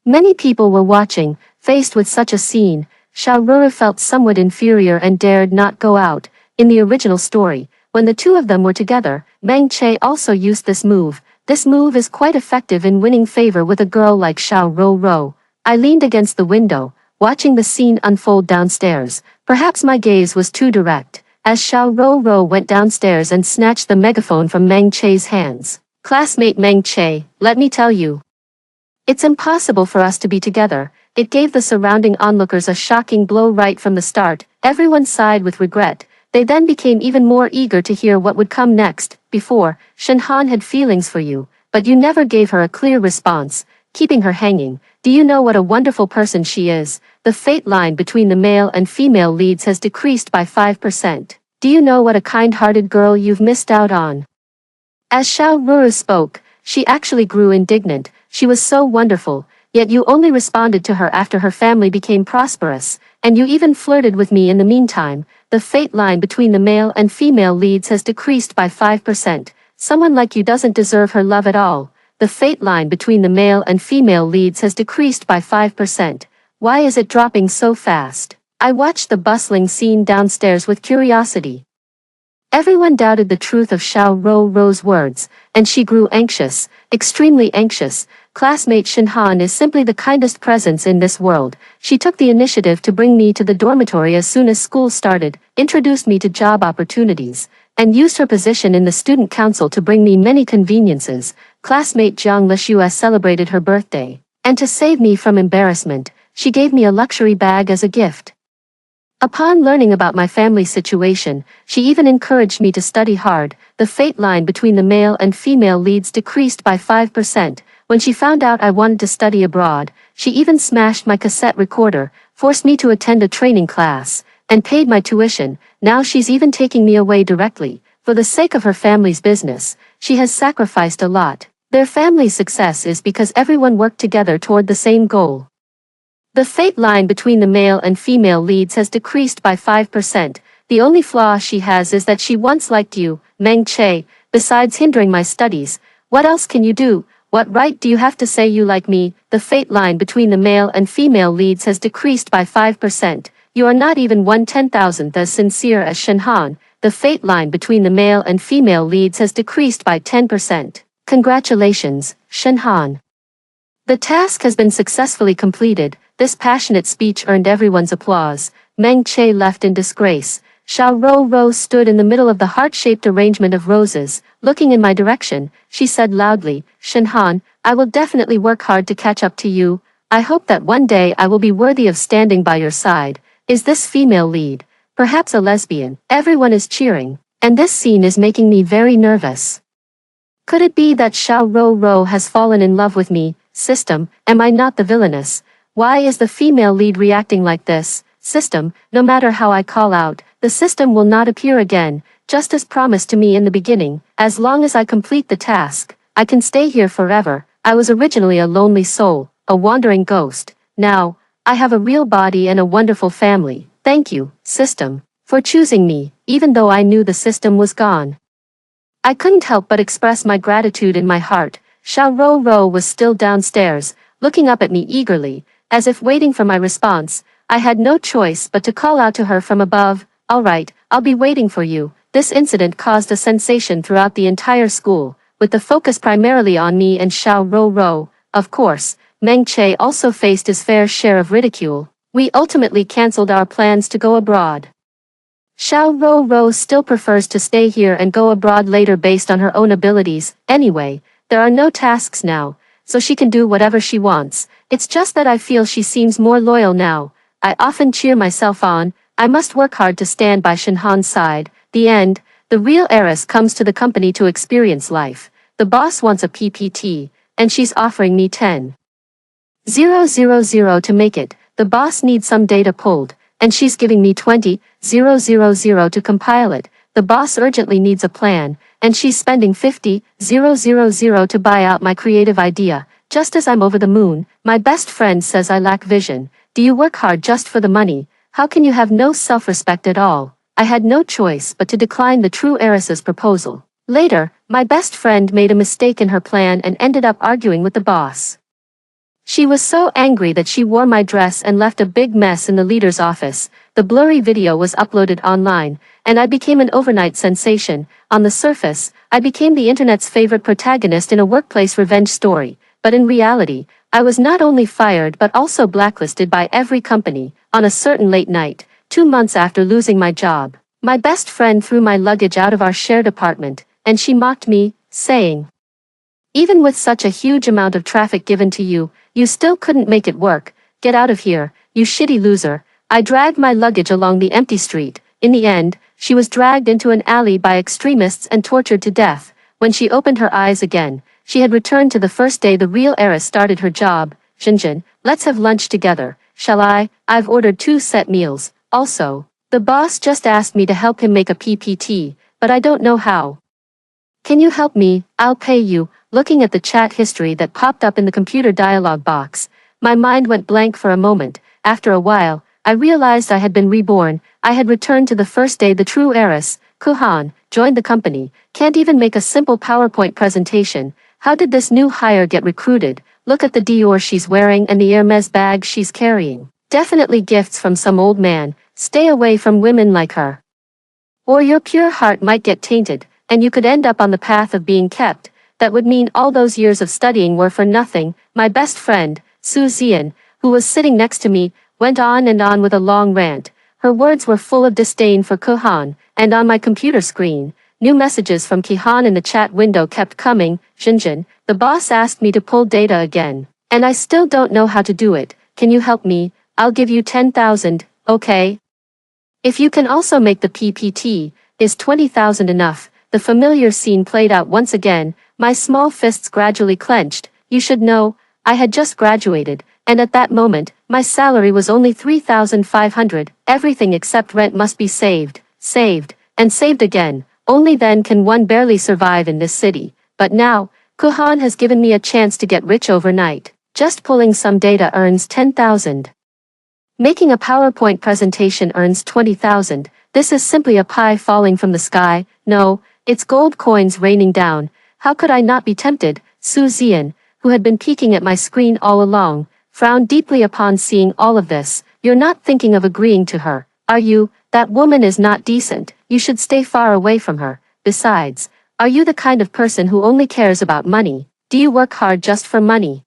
S1: Many people were watching. Faced with such a scene, Xiao Ro felt somewhat inferior and dared not go out. In the original story, when the two of them were together, Meng Che also used this move. This move is quite effective in winning favor with a girl like Xiao Ro. I leaned against the window, watching the scene unfold downstairs. Perhaps my gaze was too direct, as Xiao Ro went downstairs and snatched the megaphone from Meng Che's hands. Classmate Meng Che, let me tell you. It's impossible for us to be together. It gave the surrounding onlookers a shocking blow right from the start. Everyone sighed with regret. They then became even more eager to hear what would come next. Before, Shen Han had feelings for you, but you never gave her a clear response, keeping her hanging. Do you know what a wonderful person she is? The fate line between the male and female leads has decreased by 5%. Do you know what a kind-hearted girl you've missed out on? As Xiao Ru spoke, she actually grew indignant. She was so wonderful, yet you only responded to her after her family became prosperous, and you even flirted with me in the meantime. The fate line between the male and female leads has decreased by 5%. Someone like you doesn't deserve her love at all. The fate line between the male and female leads has decreased by 5%. Why is it dropping so fast? I watched the bustling scene downstairs with curiosity. Everyone doubted the truth of Xiao Ro's words, and she grew anxious, extremely anxious. Classmate Shen Han is simply the kindest presence in this world. She took the initiative to bring me to the dormitory as soon as school started, introduced me to job opportunities, and used her position in the student council to bring me many conveniences. Classmate Jiang Lishua celebrated her birthday, and to save me from embarrassment, she gave me a luxury bag as a gift. Upon learning about my family situation, she even encouraged me to study hard. The fate line between the male and female leads decreased by 5%. When she found out I wanted to study abroad, she even smashed my cassette recorder, forced me to attend a training class, and paid my tuition. Now she's even taking me away directly. For the sake of her family's business, she has sacrificed a lot. Their family's success is because everyone worked together toward the same goal. The fate line between the male and female leads has decreased by 5%. The only flaw she has is that she once liked you, Meng Che. Besides hindering my studies, what else can you do? What right do you have to say you like me? The fate line between the male and female leads has decreased by 5%. You are not even 1/10,000th as sincere as Shen Han. The fate line between the male and female leads has decreased by 10%. Congratulations, Shen Han. The task has been successfully completed. This passionate speech earned everyone's applause. Meng Che left in disgrace. Xiao Ro stood in the middle of the heart-shaped arrangement of roses, looking in my direction. She said loudly, Shen Han, I will definitely work hard to catch up to you. I hope that one day I will be worthy of standing by your side. Is this female lead? Perhaps a lesbian. Everyone is cheering, and this scene is making me very nervous. Could it be that Xiao Ro has fallen in love with me? System, am I not the villainess? Why is the female lead reacting like this? System, no matter how I call out, the system will not appear again, just as promised to me in the beginning. As long as I complete the task, I can stay here forever. I was originally a lonely soul, a wandering ghost. Now, I have a real body and a wonderful family. Thank you, system, for choosing me, even though I knew the system was gone. I couldn't help but express my gratitude in my heart. Xiao Rou was still downstairs, looking up at me eagerly, as if waiting for my response. I had no choice but to call out to her from above, "All right, I'll be waiting for you." This incident caused a sensation throughout the entire school, with the focus primarily on me and Xiao Rou. Of course, Meng Che also faced his fair share of ridicule. We ultimately cancelled our plans to go abroad. Xiao Rou still prefers to stay here and go abroad later based on her own abilities. Anyway, there are no tasks now, so she can do whatever she wants. It's just that I feel she seems more loyal now. I often cheer myself on. I must work hard to stand by Shinhan's side. The end. The real heiress comes to the company to experience life. The boss wants a PPT, and she's offering me 10,000 to make it. The boss needs some data pulled, and she's giving me 20,000 to compile it. The boss urgently needs a plan, and she's spending 50,000 to buy out my creative idea. Just as I'm over the moon, my best friend says I lack vision. Do you work hard just for the money? How can you have no self-respect at all? I had no choice but to decline the true heiress's proposal. Later, my best friend made a mistake in her plan and ended up arguing with the boss. She was so angry that she wore my dress and left a big mess in the leader's office. The blurry video was uploaded online, and I became an overnight sensation. On the surface, I became the internet's favorite protagonist in a workplace revenge story, but in reality, I was not only fired but also blacklisted by every company. On a certain late night, 2 months after losing my job, my best friend threw my luggage out of our shared apartment, and she mocked me, saying, "Even with such a huge amount of traffic given to you, you still couldn't make it work. Get out of here, you shitty loser." I dragged my luggage along the empty street. In the end, she was dragged into an alley by extremists and tortured to death. When she opened her eyes again, she had returned to the first day the real heiress started her job. "Jinjin, let's have lunch together, shall I? I've ordered 2 set meals. Also, the boss just asked me to help him make a PPT, but I don't know how. Can you help me? I'll pay you." Looking at the chat history that popped up in the computer dialog box, my mind went blank for a moment. After a while, I realized I had been reborn. I had returned to the first day the true heiress, Kuhan, joined the company. Can't even make a simple PowerPoint presentation. How did this new hire get recruited? Look at the Dior she's wearing and the Hermes bag she's carrying. Definitely gifts from some old man. Stay away from women like her, or your pure heart might get tainted, and you could end up on the path of being kept. That would mean all those years of studying were for nothing. My best friend, Su Zian, who was sitting next to me, went on and on with a long rant. Her words were full of disdain for Kuhan, and on my computer screen, new messages from Kihan in the chat window kept coming. "Jinjin, the boss asked me to pull data again, and I still don't know how to do it. Can you help me? I'll give you 10,000, okay? If you can also make the PPT, is 20,000 enough?" The familiar scene played out once again. My small fists gradually clenched. You should know, I had just graduated, and at that moment, my salary was only 3,500. Everything except rent must be saved, and saved again. Only then can one barely survive in this city. But now, Kuhan has given me a chance to get rich overnight. Just pulling some data earns 10,000. Making a PowerPoint presentation earns 20,000. This is simply a pie falling from the sky. No, it's gold coins raining down. How could I not be tempted? Su Zian, who had been peeking at my screen all along, frowned deeply upon seeing all of this. "You're not thinking of agreeing to her, are you? That woman is not decent. You should stay far away from her. Besides, are you the kind of person who only cares about money? Do you work hard just for money?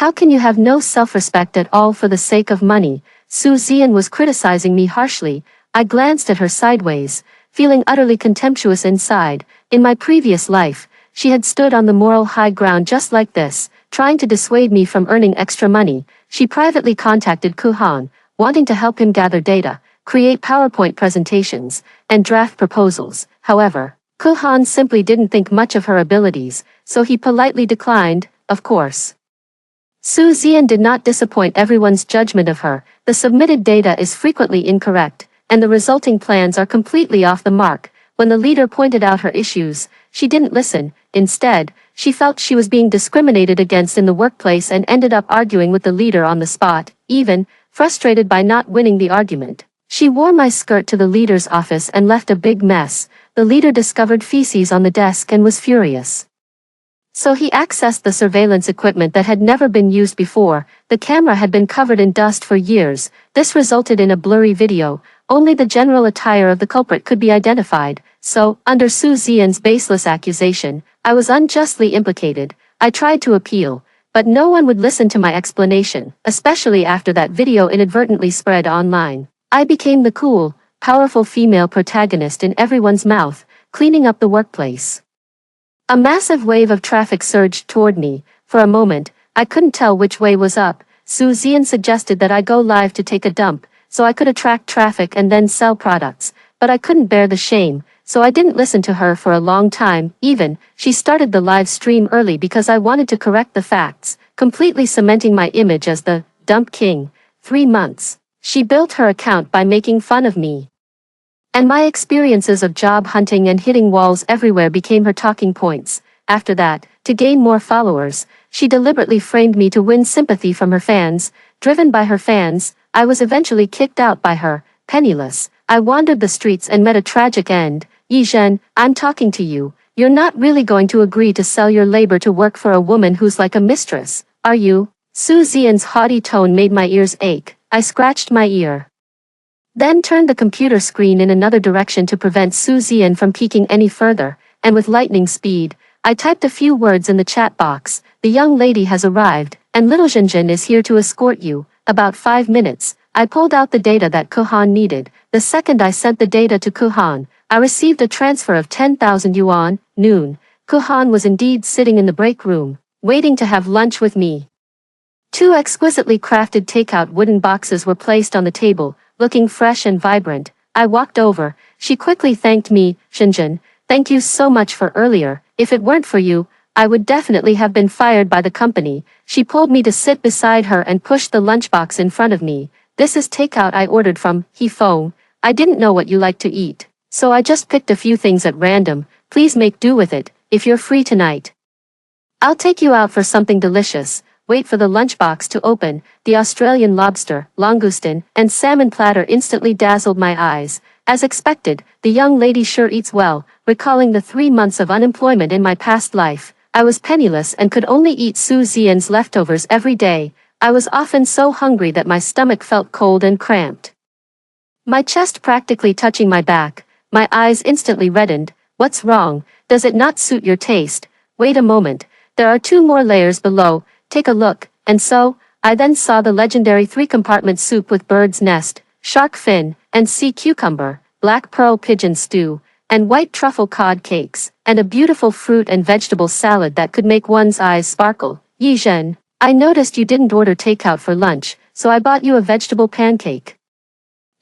S1: How can you have no self-respect at all for the sake of money?" Su Zian was criticizing me harshly. I glanced at her sideways, feeling utterly contemptuous inside. In my previous life, she had stood on the moral high ground just like this, trying to dissuade me from earning extra money. She privately contacted Kuhan, wanting to help him gather data, create PowerPoint presentations, and draft proposals. However, Kuhan simply didn't think much of her abilities, so he politely declined. Of course, Su Zian did not disappoint everyone's judgment of her. The submitted data is frequently incorrect, and the resulting plans are completely off the mark. When the leader pointed out her issues, she didn't listen. Instead, she felt she was being discriminated against in the workplace and ended up arguing with the leader on the spot. Even, frustrated by not winning the argument, she wore my skirt to the leader's office and left a big mess. the leader discovered feces on the desk and was furious. So he accessed the surveillance equipment that had never been used before. The camera had been covered in dust for years. This resulted in a blurry video. Only the general attire of the culprit could be identified. So, under Su Xian's baseless accusation, I was unjustly implicated. I tried to appeal, but no one would listen to my explanation, especially after that video inadvertently spread online. I became the cool, powerful female protagonist in everyone's mouth, cleaning up the workplace. A massive wave of traffic surged toward me. For a moment, I couldn't tell which way was up. Su Xian suggested that I go live to take a dump, so I could attract traffic and then sell products, but I couldn't bear the shame, so I didn't listen to her for a long time. She started the live stream early because I wanted to correct the facts, completely cementing my image as the dump king. 3 months. She built her account by making fun of me. And my experiences of job hunting and hitting walls everywhere became her talking points. After that, to gain more followers, she deliberately framed me to win sympathy from her fans. Driven by her fans, I was eventually kicked out by her. Penniless, I wandered the streets and met a tragic end. Yi Zhen, I'm talking to you. You're not really going to agree to sell your labor to work for a woman who's like a mistress, are you? Su Xian's haughty tone made my ears ache. I scratched my ear, then turned the computer screen in another direction to prevent Su Xian from peeking any further, and with lightning speed, I typed a few words in the chat box. The young lady has arrived, and little Zhenzhen is here to escort you. About 5 minutes, I pulled out the data that Kuhan needed. The second I sent the data to Kuhan, I received a transfer of 10,000 yuan. Noon, Kuhan was indeed sitting in the break room, waiting to have lunch with me. 2 exquisitely crafted takeout wooden boxes were placed on the table, looking fresh and vibrant. I walked over. She quickly thanked me. Zhenzhen, thank you so much for earlier. If it weren't for you, I would definitely have been fired by the company. She pulled me to sit beside her and pushed the lunchbox in front of me. This is takeout I ordered from Hefeng. I didn't know what you like to eat, so I just picked a few things at random. Please make do with it, if you're free tonight. I'll take you out for something delicious. Wait for the lunchbox to open. The Australian lobster, langoustine, and salmon platter instantly dazzled my eyes. As expected, the young lady sure eats well. Recalling the 3 months of unemployment in my past life, I was penniless and could only eat Su Xian's leftovers every day. I was often so hungry that my stomach felt cold and cramped, my chest practically touching my back. My eyes instantly reddened. What's wrong? Does it not suit your taste? Wait a moment. There are 2 more layers below. Take a look. And so, I then saw the legendary 3-compartment soup with bird's nest, shark fin, and sea cucumber, black pearl pigeon stew, and white truffle cod cakes, and a beautiful fruit and vegetable salad that could make one's eyes sparkle. Yi Zhen, I noticed you didn't order takeout for lunch, so I bought you a vegetable pancake.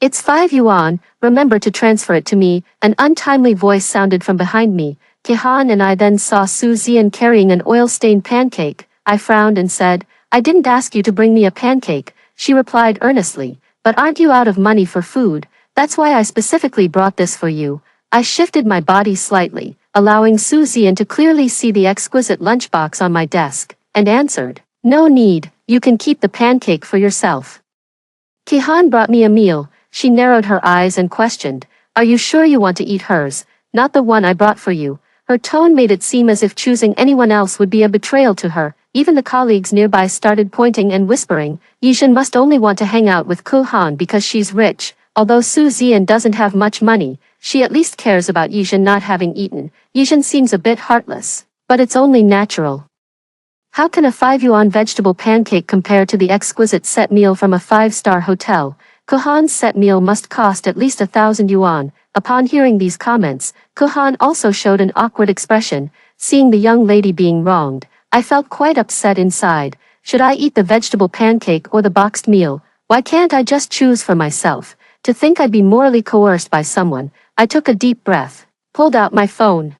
S1: It's 5 yuan, remember to transfer it to me. An untimely voice sounded from behind me. Kuhan and I then saw Su Xian carrying an oil-stained pancake. I frowned and said, I didn't ask you to bring me a pancake. She replied earnestly, but aren't you out of money for food? That's why I specifically brought this for you. I shifted my body slightly, allowing Su Xian to clearly see the exquisite lunchbox on my desk, and answered, no need, you can keep the pancake for yourself. Kuhan brought me a meal. She narrowed her eyes and questioned, are you sure you want to eat hers, not the one I brought for you? Her tone made it seem as if choosing anyone else would be a betrayal to her. Even the colleagues nearby started pointing and whispering, Yi Zhen must only want to hang out with Kuhan because she's rich. Although Su Xian doesn't have much money, she at least cares about Yi Zhen not having eaten. Yi Zhen seems a bit heartless, but it's only natural. How can a 5 yuan vegetable pancake compare to the exquisite set meal from a 5-star hotel? Kuhan's set meal must cost at least 1,000 yuan. Upon hearing these comments, Kuhan also showed an awkward expression. Seeing the young lady being wronged, I felt quite upset inside. Should I eat the vegetable pancake or the boxed meal? Why can't I just choose for myself? To think I'd be morally coerced by someone, I took a deep breath, pulled out my phone,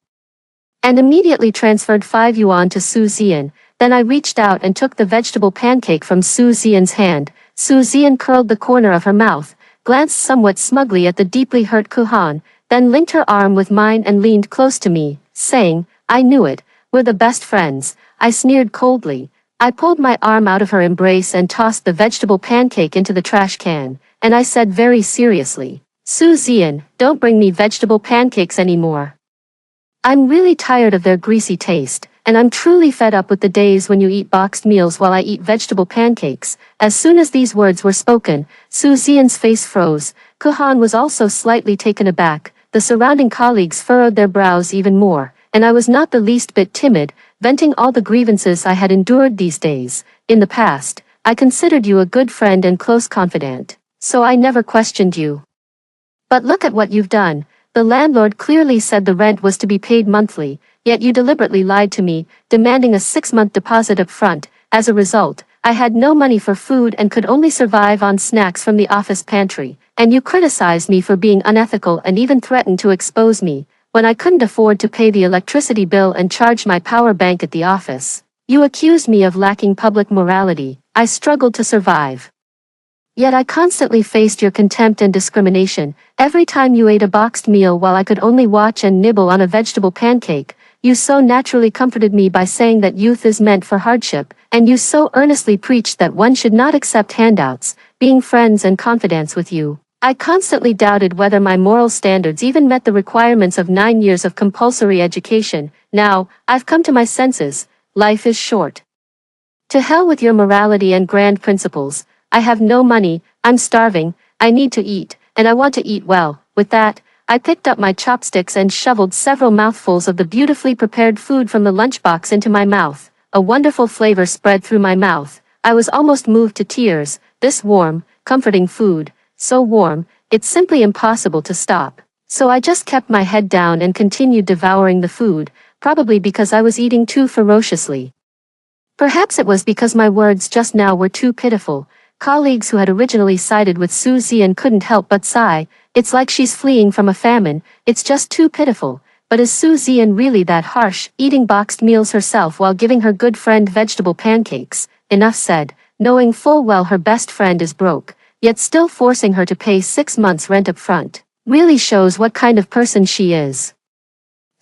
S1: and immediately transferred 5 yuan to Su Xian. Then I reached out and took the vegetable pancake from Su Xian's hand. Su Xian curled the corner of her mouth, glanced somewhat smugly at the deeply hurt Kuhan, then linked her arm with mine and leaned close to me, saying, I knew it, we're the best friends. I sneered coldly. I pulled my arm out of her embrace and tossed the vegetable pancake into the trash can, and I said very seriously, Su Zian, don't bring me vegetable pancakes anymore. I'm really tired of their greasy taste, and I'm truly fed up with the days when you eat boxed meals while I eat vegetable pancakes. As soon as these words were spoken, Su Zian's face froze. Kuhan was also slightly taken aback. The surrounding colleagues furrowed their brows even more, and I was not the least bit timid, venting all the grievances I had endured these days. In the past, I considered you a good friend and close confidant, so I never questioned you. But look at what you've done. The landlord clearly said the rent was to be paid monthly, yet you deliberately lied to me, demanding a 6-month deposit up front. As a result, I had no money for food and could only survive on snacks from the office pantry, and you criticized me for being unethical and even threatened to expose me. When I couldn't afford to pay the electricity bill and charged my power bank at the office, you accused me of lacking public morality. I struggled to survive. Yet I constantly faced your contempt and discrimination. Every time you ate a boxed meal while I could only watch and nibble on a vegetable pancake, you so naturally comforted me by saying that youth is meant for hardship, and you so earnestly preached that one should not accept handouts. Being friends and confidants with you, I constantly doubted whether my moral standards even met the requirements of 9 years of compulsory education. Now, I've come to my senses. Life is short. To hell with your morality and grand principles. I have no money, I'm starving, I need to eat, and I want to eat well. With that, I picked up my chopsticks and shoveled several mouthfuls of the beautifully prepared food from the lunchbox into my mouth. A wonderful flavor spread through my mouth. I was almost moved to tears. This warm, comforting food, so warm, it's simply impossible to stop. So I just kept my head down and continued devouring the food, probably because I was eating too ferociously. Perhaps it was because my words just now were too pitiful. Colleagues who had originally sided with Su Zian couldn't help but sigh. It's like she's fleeing from a famine, it's just too pitiful. But is Su Zian really that harsh, eating boxed meals herself while giving her good friend vegetable pancakes? Enough said, knowing full well her best friend is broke, yet still forcing her to pay 6 months rent up front, really shows what kind of person she is.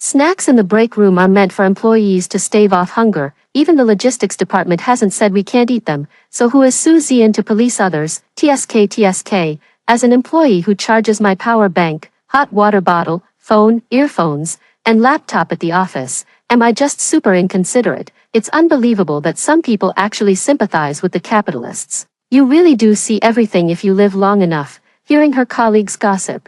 S1: Snacks in the break room are meant for employees to stave off hunger. Even the logistics department hasn't said we can't eat them, so who is Su Zian to police others? TSK. As an employee who charges my power bank, hot water bottle, phone, earphones, and laptop at the office, am I just super inconsiderate? It's unbelievable that some people actually sympathize with the capitalists. You really do see everything if you live long enough. Hearing her colleagues gossip,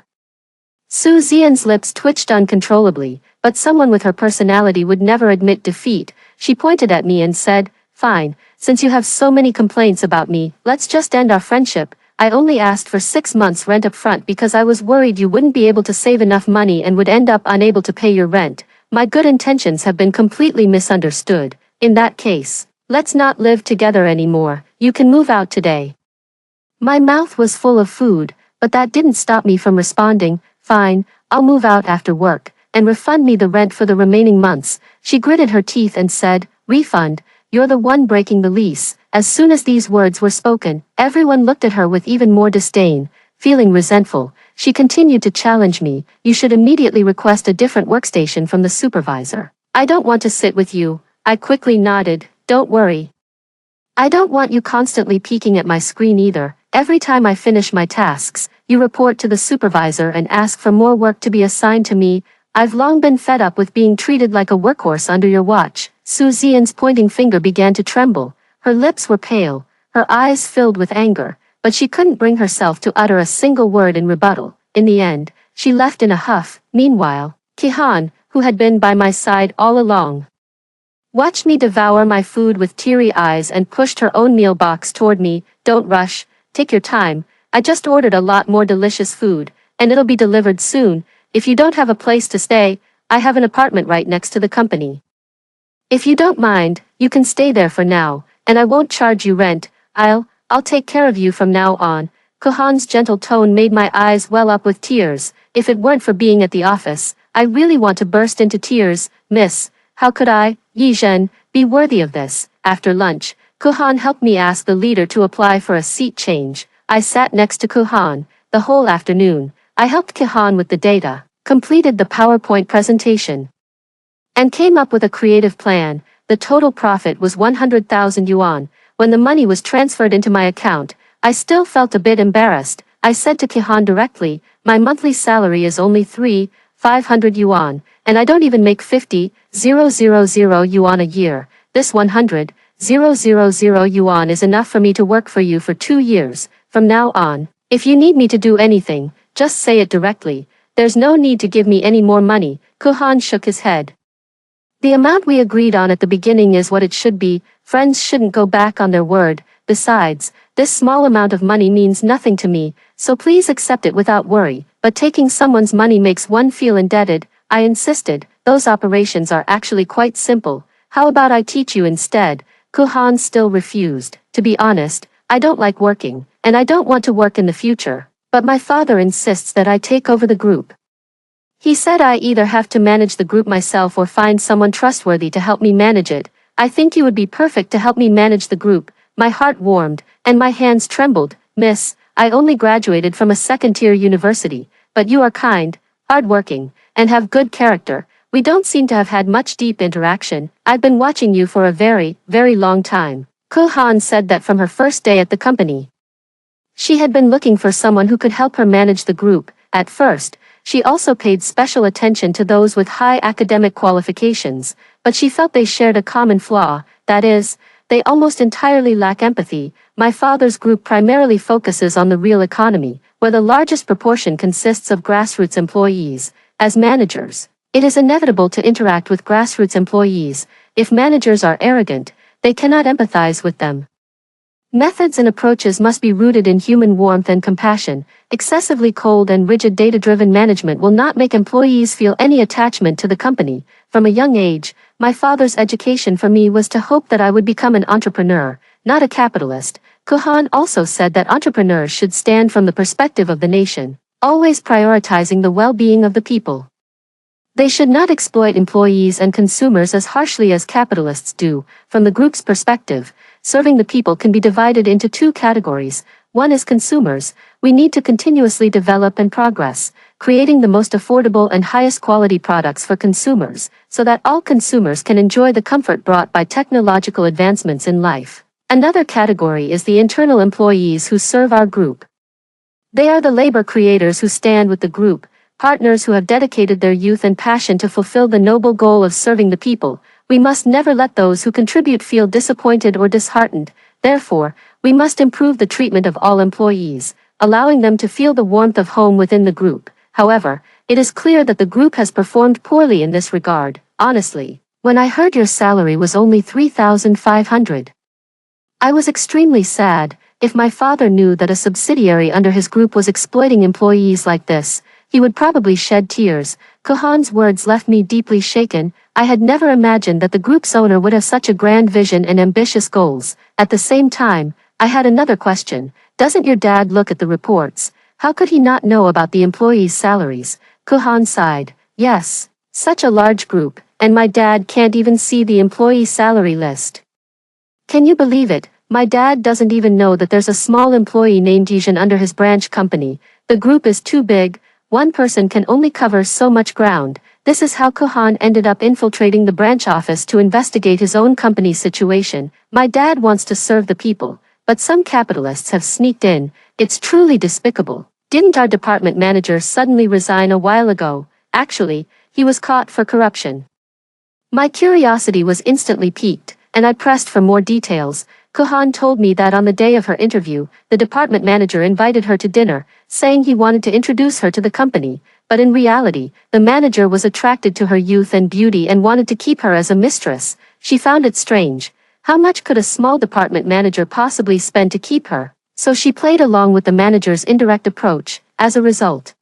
S1: Su Zian's lips twitched uncontrollably, but someone with her personality would never admit defeat. She pointed at me and said, "Fine, since you have so many complaints about me, let's just end our friendship. I only asked for 6 months rent up front because I was worried you wouldn't be able to save enough money and would end up unable to pay your rent. My good intentions have been completely misunderstood. In that case, let's not live together anymore. You can move out today." My mouth was full of food, but that didn't stop me from responding, "Fine, I'll move out after work, and refund me the rent for the remaining months." She gritted her teeth and said, "Refund? You're the one breaking the lease." As soon as these words were spoken, everyone looked at her with even more disdain. Feeling resentful, she continued to challenge me, "You should immediately request a different workstation from the supervisor." "I don't want to sit with you." I quickly nodded, "Don't worry. I don't want you constantly peeking at my screen either. Every time I finish my tasks, you report to the supervisor and ask for more work to be assigned to me. I've long been fed up with being treated like a workhorse under your watch." Su Zian's pointing finger began to tremble. Her lips were pale, her eyes filled with anger, but she couldn't bring herself to utter a single word in rebuttal. In the end, she left in a huff. Meanwhile, Kihan, who had been by my side all along, watched me devour my food with teary eyes and pushed her own meal box toward me. "Don't rush, take your time. I just ordered a lot more delicious food, and it'll be delivered soon. If you don't have a place to stay, I have an apartment right next to the company. If you don't mind, you can stay there for now, and I won't charge you rent. I'll take care of you from now on." Kuhan's gentle tone made my eyes well up with tears. If it weren't for being at the office, I really want to burst into tears. "Miss, how could I, Yi Zhen, be worthy of this?" After lunch, Kuhan helped me ask the leader to apply for a seat change. I sat next to Kuhan the whole afternoon. I helped Kuhan with the data, completed the PowerPoint presentation, and came up with a creative plan. The total profit was 100,000 yuan. When the money was transferred into my account, I still felt a bit embarrassed. I said to Kihan directly, My monthly salary is only 3,500 yuan, and I don't even make 50,000 yuan a year. This 100,000 yuan is enough for me to work for you for 2 years. From now on, if you need me to do anything, just say it directly. There's no need to give me any more money." Kuhan shook his head. "The amount we agreed on at the beginning is what it should be. Friends shouldn't go back on their word. Besides, this small amount of money means nothing to me, so please accept it without worry. But taking someone's money makes one feel indebted." I insisted. "Those operations are actually quite simple. How about I teach you instead?" Kuhan still refused. "To be honest, I don't like working, and I don't want to work in the future. But my father insists that I take over the group. He said I either have to manage the group myself or find someone trustworthy to help me manage it. I think you would be perfect to help me manage the group." My heart warmed, and my hands trembled. "Miss, I only graduated from a second-tier university, but you are kind, hard-working, and have good character. We don't seem to have had much deep interaction. I've been watching you for a very, very long time." Kuhan said that from her first day at the company. She had been looking for someone who could help her manage the group. At first, she also paid special attention to those with high academic qualifications, but she felt they shared a common flaw, that is, they almost entirely lack empathy. My father's group primarily focuses on the real economy, where the largest proportion consists of grassroots employees. As managers, it is inevitable to interact with grassroots employees. If managers are arrogant, they cannot empathize with them. Methods and approaches must be rooted in human warmth and compassion. Excessively cold and rigid data-driven management will not make employees feel any attachment to the company. From a young age, my father's education for me was to hope that I would become an entrepreneur, not a capitalist. Kuhan also said that entrepreneurs should stand from the perspective of the nation, always prioritizing the well-being of the people. They should not exploit employees and consumers as harshly as capitalists do. From the group's perspective, serving the people can be divided into two categories. One is consumers. We need to continuously develop and progress, creating the most affordable and highest quality products for consumers, so that all consumers can enjoy the comfort brought by technological advancements in life. Another category is the internal employees who serve our group. They are the labor creators who stand with the group, partners who have dedicated their youth and passion to fulfill the noble goal of serving the people. We must never let those who contribute feel disappointed or disheartened. Therefore, we must improve the treatment of all employees, allowing them to feel the warmth of home within the group. However, it is clear that the group has performed poorly in this regard. Honestly, when I heard your salary was only 3,500, I was extremely sad. If my father knew that a subsidiary under his group was exploiting employees like this, he would probably shed tears. Kuhan's words left me deeply shaken. I had never imagined that the group's owner would have such a grand vision and ambitious goals. At the same time, I had another question. Doesn't your dad look at the reports? How could he not know about the employees' salaries? Kuhan sighed. Yes, such a large group, and my dad can't even see the employee salary list. Can you believe it? My dad doesn't even know that there's a small employee named Yijin under his branch company. The group is too big. One person can only cover so much ground. This is how Kuhan ended up infiltrating the branch office to investigate his own company's situation. My dad wants to serve the people, but some capitalists have sneaked in. It's truly despicable. Didn't our department manager suddenly resign a while ago? Actually, he was caught for corruption. My curiosity was instantly piqued, and I pressed for more details. Kuhan told me that on the day of her interview, the department manager invited her to dinner, saying he wanted to introduce her to the company, but in reality, the manager was attracted to her youth and beauty and wanted to keep her as a mistress. She found it strange. How much could a small department manager possibly spend to keep her? So she played along with the manager's indirect approach. As a result,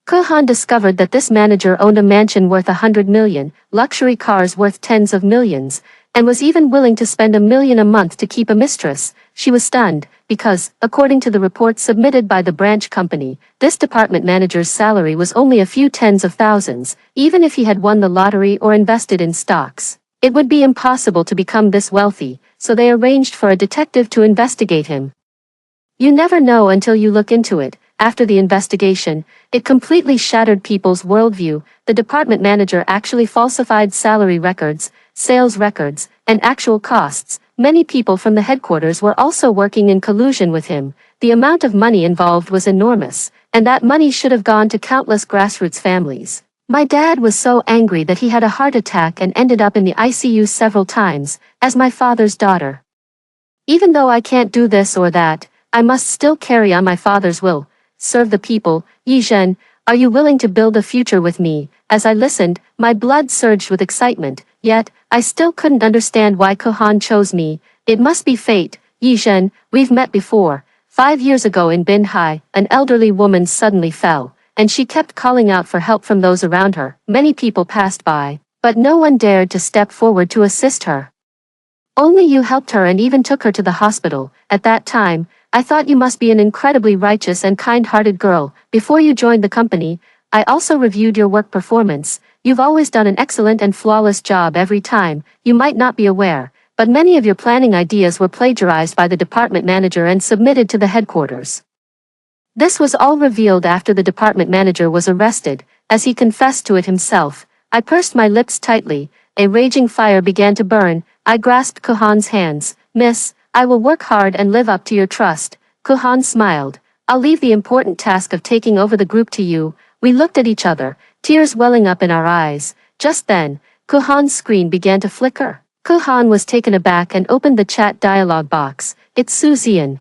S1: Kuhan discovered that this manager owned a mansion worth 100 million, luxury cars worth tens of millions, and was even willing to spend $1 million a month to keep a mistress. She was stunned, because, according to the report submitted by the branch company, this department manager's salary was only a few tens of thousands. Even if he had won the lottery or invested in stocks, it would be impossible to become this wealthy, so they arranged for a detective to investigate him. You never know until you look into it. After the investigation, it completely shattered people's worldview. The department manager actually falsified salary records, sales records, and actual costs. Many people from the headquarters were also working in collusion with him. The amount of money involved was enormous. and that money should have gone to countless grassroots families. My dad was so angry that he had a heart attack and ended up in the ICU several times, as my father's daughter. Even though I can't do this or that, I must still carry on my father's will, serve the people. Yi Zhen, are you willing to build a future with me? As I listened, my blood surged with excitement, yet, I still couldn't understand why Kohan chose me. It must be fate. Yi Zhen, we've met before. 5 years ago in Binhai, an elderly woman suddenly fell, and she kept calling out for help from those around her. Many people passed by, but no one dared to step forward to assist her. Only you helped her and even took her to the hospital. At that time, I thought you must be an incredibly righteous and kind-hearted girl. Before you joined the company, I also reviewed your work performance. You've always done an excellent and flawless job every time. You might not be aware, but many of your planning ideas were plagiarized by the department manager and submitted to the headquarters. This was all revealed after the department manager was arrested, as he confessed to it himself. I pursed my lips tightly. A raging fire began to burn. I grasped Kohan's hands. Miss, I will work hard and live up to your trust. Kohan smiled. I'll leave the important task of taking over the group to you. We looked at each other, tears welling up in our eyes. Just then, Kohan's screen began to flicker. Kohan was taken aback and opened the chat dialog box. It's Su Zian.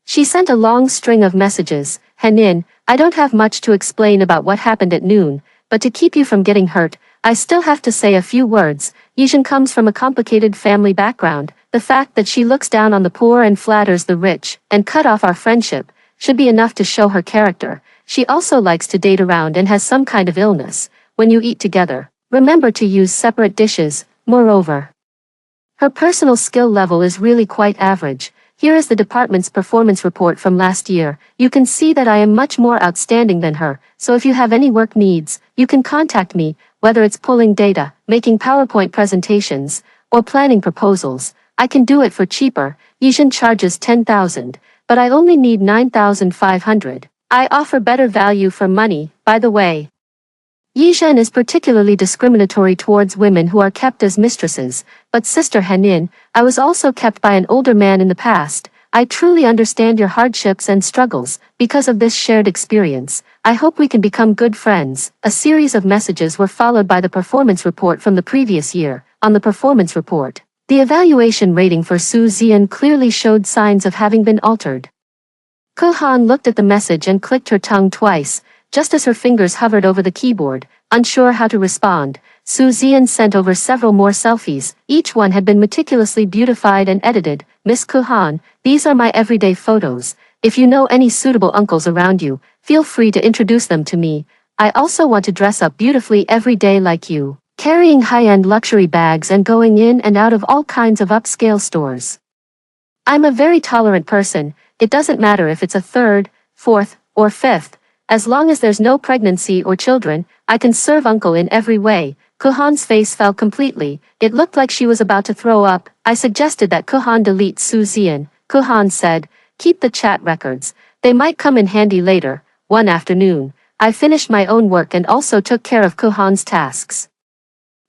S1: She sent a long string of messages. Henin, I don't have much to explain about what happened at noon, but to keep you from getting hurt, I still have to say a few words. Yijin comes from a complicated family background. The fact that she looks down on the poor and flatters the rich, and cut off our friendship, should be enough to show her character. She also likes to date around and has some kind of illness. When you eat together, remember to use separate dishes. Moreover, her personal skill level is really quite average. Here is the department's performance report from last year. You can see that I am much more outstanding than her, so if you have any work needs, you can contact me, whether it's pulling data, making PowerPoint presentations, or planning proposals. I can do it for cheaper. Yijin charges 10,000, but I only need 9,500. I offer better value for money, by the way. Yizhen is particularly discriminatory towards women who are kept as mistresses, but Sister Henin, I was also kept by an older man in the past. I truly understand your hardships and struggles. Because of this shared experience, I hope we can become good friends. A series of messages were followed by the performance report from the previous year. On the performance report, the evaluation rating for Su Zian clearly showed signs of having been altered. Kohan looked at the message and clicked her tongue twice, just as her fingers hovered over the keyboard, unsure how to respond. Su Zian sent over several more selfies. Each one had been meticulously beautified and edited. Miss Kohan, these are my everyday photos. If you know any suitable uncles around you, feel free to introduce them to me. I also want to dress up beautifully every day like you, carrying high-end luxury bags and going in and out of all kinds of upscale stores. I'm a very tolerant person. It doesn't matter if it's a third, fourth, or fifth. As long as there's no pregnancy or children, I can serve uncle in every way. Kohan's face fell completely. It looked like she was about to throw up. I suggested that Kohan delete Su Zian. Kohan said, keep the chat records. They might come in handy later. One afternoon, I finished my own work and also took care of Kohan's tasks.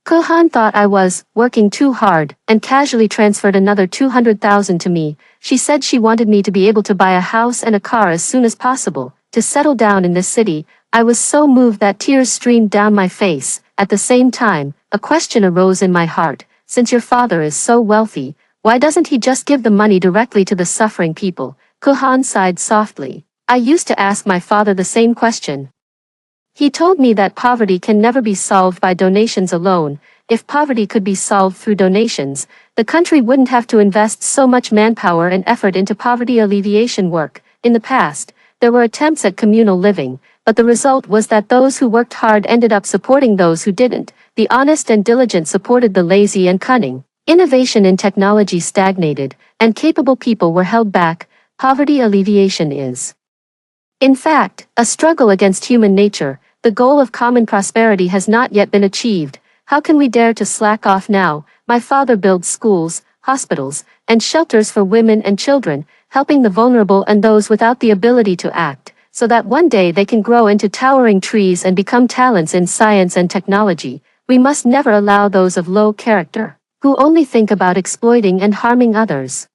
S1: Kohan thought I was working too hard and casually transferred another 200,000 to me. She said she wanted me to be able to buy a house and a car as soon as possible, to settle down in this city. I was so moved that tears streamed down my face. At the same time, a question arose in my heart. Since your father is so wealthy, why doesn't he just give the money directly to the suffering people? Kohan sighed softly. I used to ask my father the same question. He told me that poverty can never be solved by donations alone. If poverty could be solved through donations, the country wouldn't have to invest so much manpower and effort into poverty alleviation work. In the past, there were attempts at communal living, but the result was that those who worked hard ended up supporting those who didn't. The honest and diligent supported the lazy and cunning. Innovation in technology stagnated, and capable people were held back. Poverty alleviation is, in fact, a struggle against human nature. The goal of common prosperity has not yet been achieved. How can we dare to slack off now? My father builds schools, hospitals, and shelters for women and children, helping the vulnerable and those without the ability to act, so that one day they can grow into towering trees and become talents in science and technology. We must never allow those of low character, who only think about exploiting and harming others,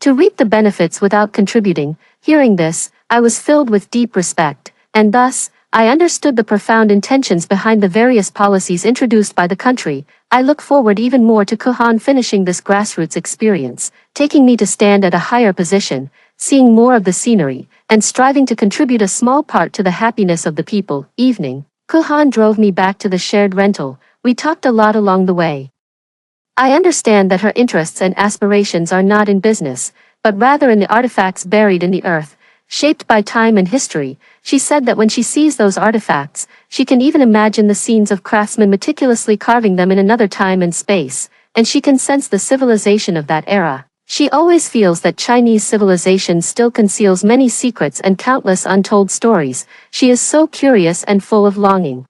S1: to reap the benefits without contributing. Hearing this, I was filled with deep respect, and thus, I understood the profound intentions behind the various policies introduced by the country. I look forward even more to Kuhan finishing this grassroots experience, taking me to stand at a higher position, seeing more of the scenery, and striving to contribute a small part to the happiness of the people. Evening, Kuhan drove me back to the shared rental. We talked a lot along the way. I understand that her interests and aspirations are not in business, but rather in the artifacts buried in the earth, shaped by time and history. She said that when she sees those artifacts, she can even imagine the scenes of craftsmen meticulously carving them in another time and space, and she can sense the civilization of that era. She always feels that Chinese civilization still conceals many secrets and countless untold stories. She is so curious and full of longing.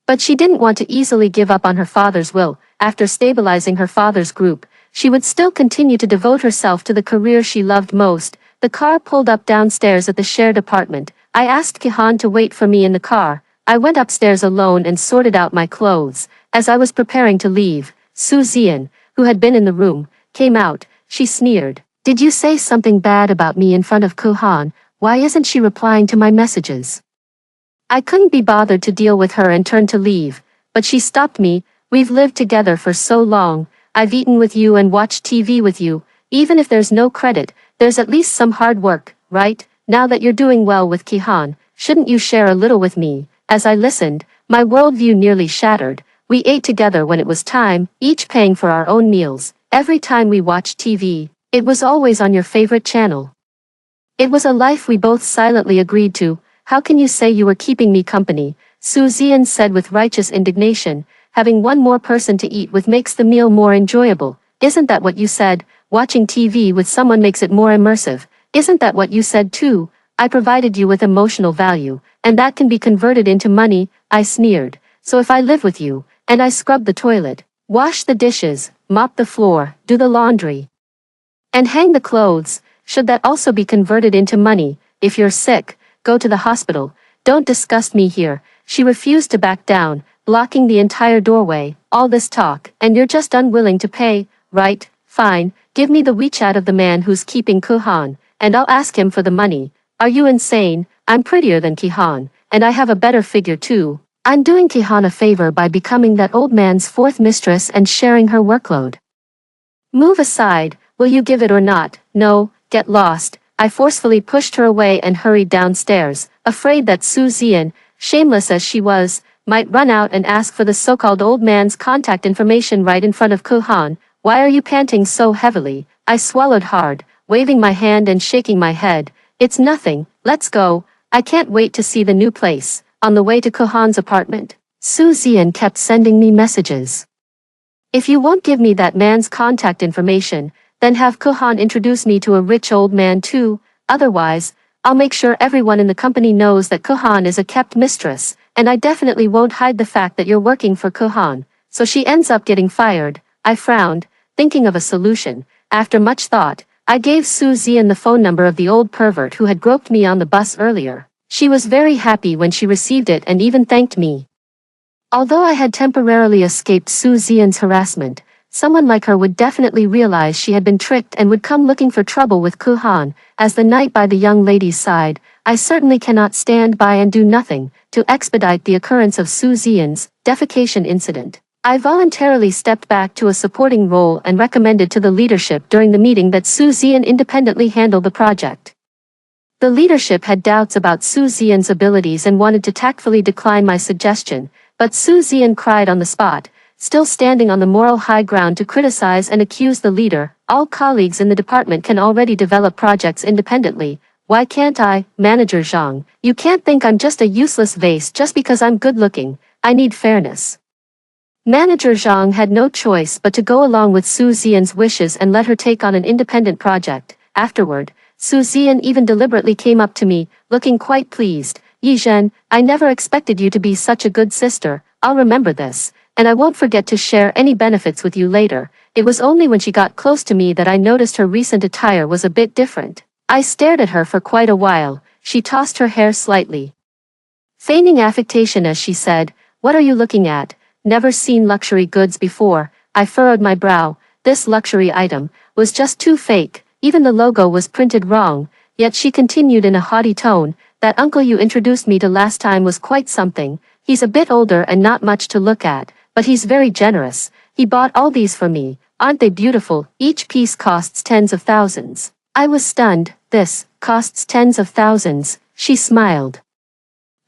S1: But she didn't want to easily give up on her father's will. After stabilizing her father's group, she would still continue to devote herself to the career she loved most. The car pulled up downstairs at the shared apartment. I asked Kihan to wait for me in the car. I went upstairs alone and sorted out my clothes. As I was preparing to leave, Su Zian, who had been in the room, came out. She sneered. "Did you say something bad about me in front of Kuhan? Why isn't she replying to my messages?" I couldn't be bothered to deal with her and turned to leave, but she stopped me. "We've lived together for so long. I've eaten with you and watched TV with you. Even if there's no credit, there's at least some hard work, right? Now that you're doing well with Kihan, shouldn't you share a little with me?" As I listened, my worldview nearly shattered. We ate together when it was time, each paying for our own meals. Every time we watched TV, it was always on your favorite channel. It was a life we both silently agreed to. "How can you say you were keeping me company?" Su Zian said with righteous indignation. "Having one more person to eat with makes the meal more enjoyable. Isn't that what you said? Watching TV with someone makes it more immersive. Isn't that what you said too? I provided you with emotional value, and that can be converted into money," I sneered. "So if I live with you, and I scrub the toilet, wash the dishes, mop the floor, do the laundry, and hang the clothes, should that also be converted into money? If you're sick, go to the hospital. Don't disgust me here." She refused to back down, blocking the entire doorway. "All this talk, and you're just unwilling to pay, right? Fine, give me the WeChat of the man who's keeping Kuhan, and I'll ask him for the money." "Are you insane? I'm prettier than Kihan, and I have a better figure too. I'm doing Kihan a favor by becoming that old man's fourth mistress and sharing her workload. Move aside, will you give it or not?" "No, get lost." I forcefully pushed her away and hurried downstairs, afraid that Su Zian, shameless as she was, might run out and ask for the so-called old man's contact information right in front of Kuhan. "Why are you panting so heavily?" I swallowed hard, waving my hand and shaking my head. "It's nothing, let's go. I can't wait to see the new place." On the way to Kuhan's apartment, Su Zian kept sending me messages. "If you won't give me that man's contact information, then have Kuhan introduce me to a rich old man too. Otherwise, I'll make sure everyone in the company knows that Kuhan is a kept mistress, and I definitely won't hide the fact that you're working for Kuhan, so she ends up getting fired." I frowned, thinking of a solution. After much thought, I gave Su Zian the phone number of the old pervert who had groped me on the bus earlier. She was very happy when she received it and even thanked me. Although I had temporarily escaped Su Zian's harassment, someone like her would definitely realize she had been tricked and would come looking for trouble with Kuhan. As the knight by the young lady's side, I certainly cannot stand by and do nothing to expedite the occurrence of Su Zian's defecation incident. I voluntarily stepped back to a supporting role and recommended to the leadership during the meeting that Su Zian independently handle the project. The leadership had doubts about Su Zian's abilities and wanted to tactfully decline my suggestion, but Su Zian cried on the spot, still standing on the moral high ground to criticize and accuse the leader. "All colleagues in the department can already develop projects independently. Why can't I?" "Manager Zhang, you can't think I'm just a useless vase just because I'm good-looking. I need fairness." Manager Zhang had no choice but to go along with Su Zian's wishes and let her take on an independent project. Afterward, Su Zian even deliberately came up to me, looking quite pleased. "Yi Zhen, I never expected you to be such a good sister. I'll remember this, and I won't forget to share any benefits with you later." It was only when she got close to me that I noticed her recent attire was a bit different. I stared at her for quite a while. She tossed her hair slightly, feigning affectation as she said, "What are you looking at? Never seen luxury goods before." I furrowed my brow. This luxury item was just too fake. Even the logo was printed wrong. yet she continued in a haughty tone, "That uncle you introduced me to last time was quite something. He's a bit older and not much to look at, but he's very generous. He bought all these for me. Aren't they beautiful? Each piece costs tens of thousands." I was stunned. "This costs tens of thousands," she smiled.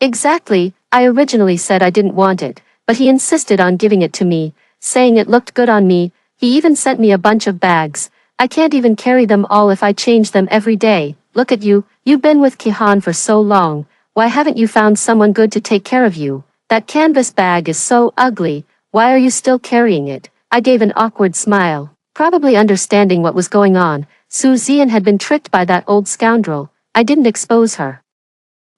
S1: "Exactly, I originally said I didn't want it, but he insisted on giving it to me, saying it looked good on me. He even sent me a bunch of bags. I can't even carry them all if I change them every day. Look at you, you've been with Kihan for so long. Why haven't you found someone good to take care of you? That canvas bag is so ugly. Why are you still carrying it?" I gave an awkward smile. Probably understanding what was going on, Su Zian had been tricked by that old scoundrel. I didn't expose her.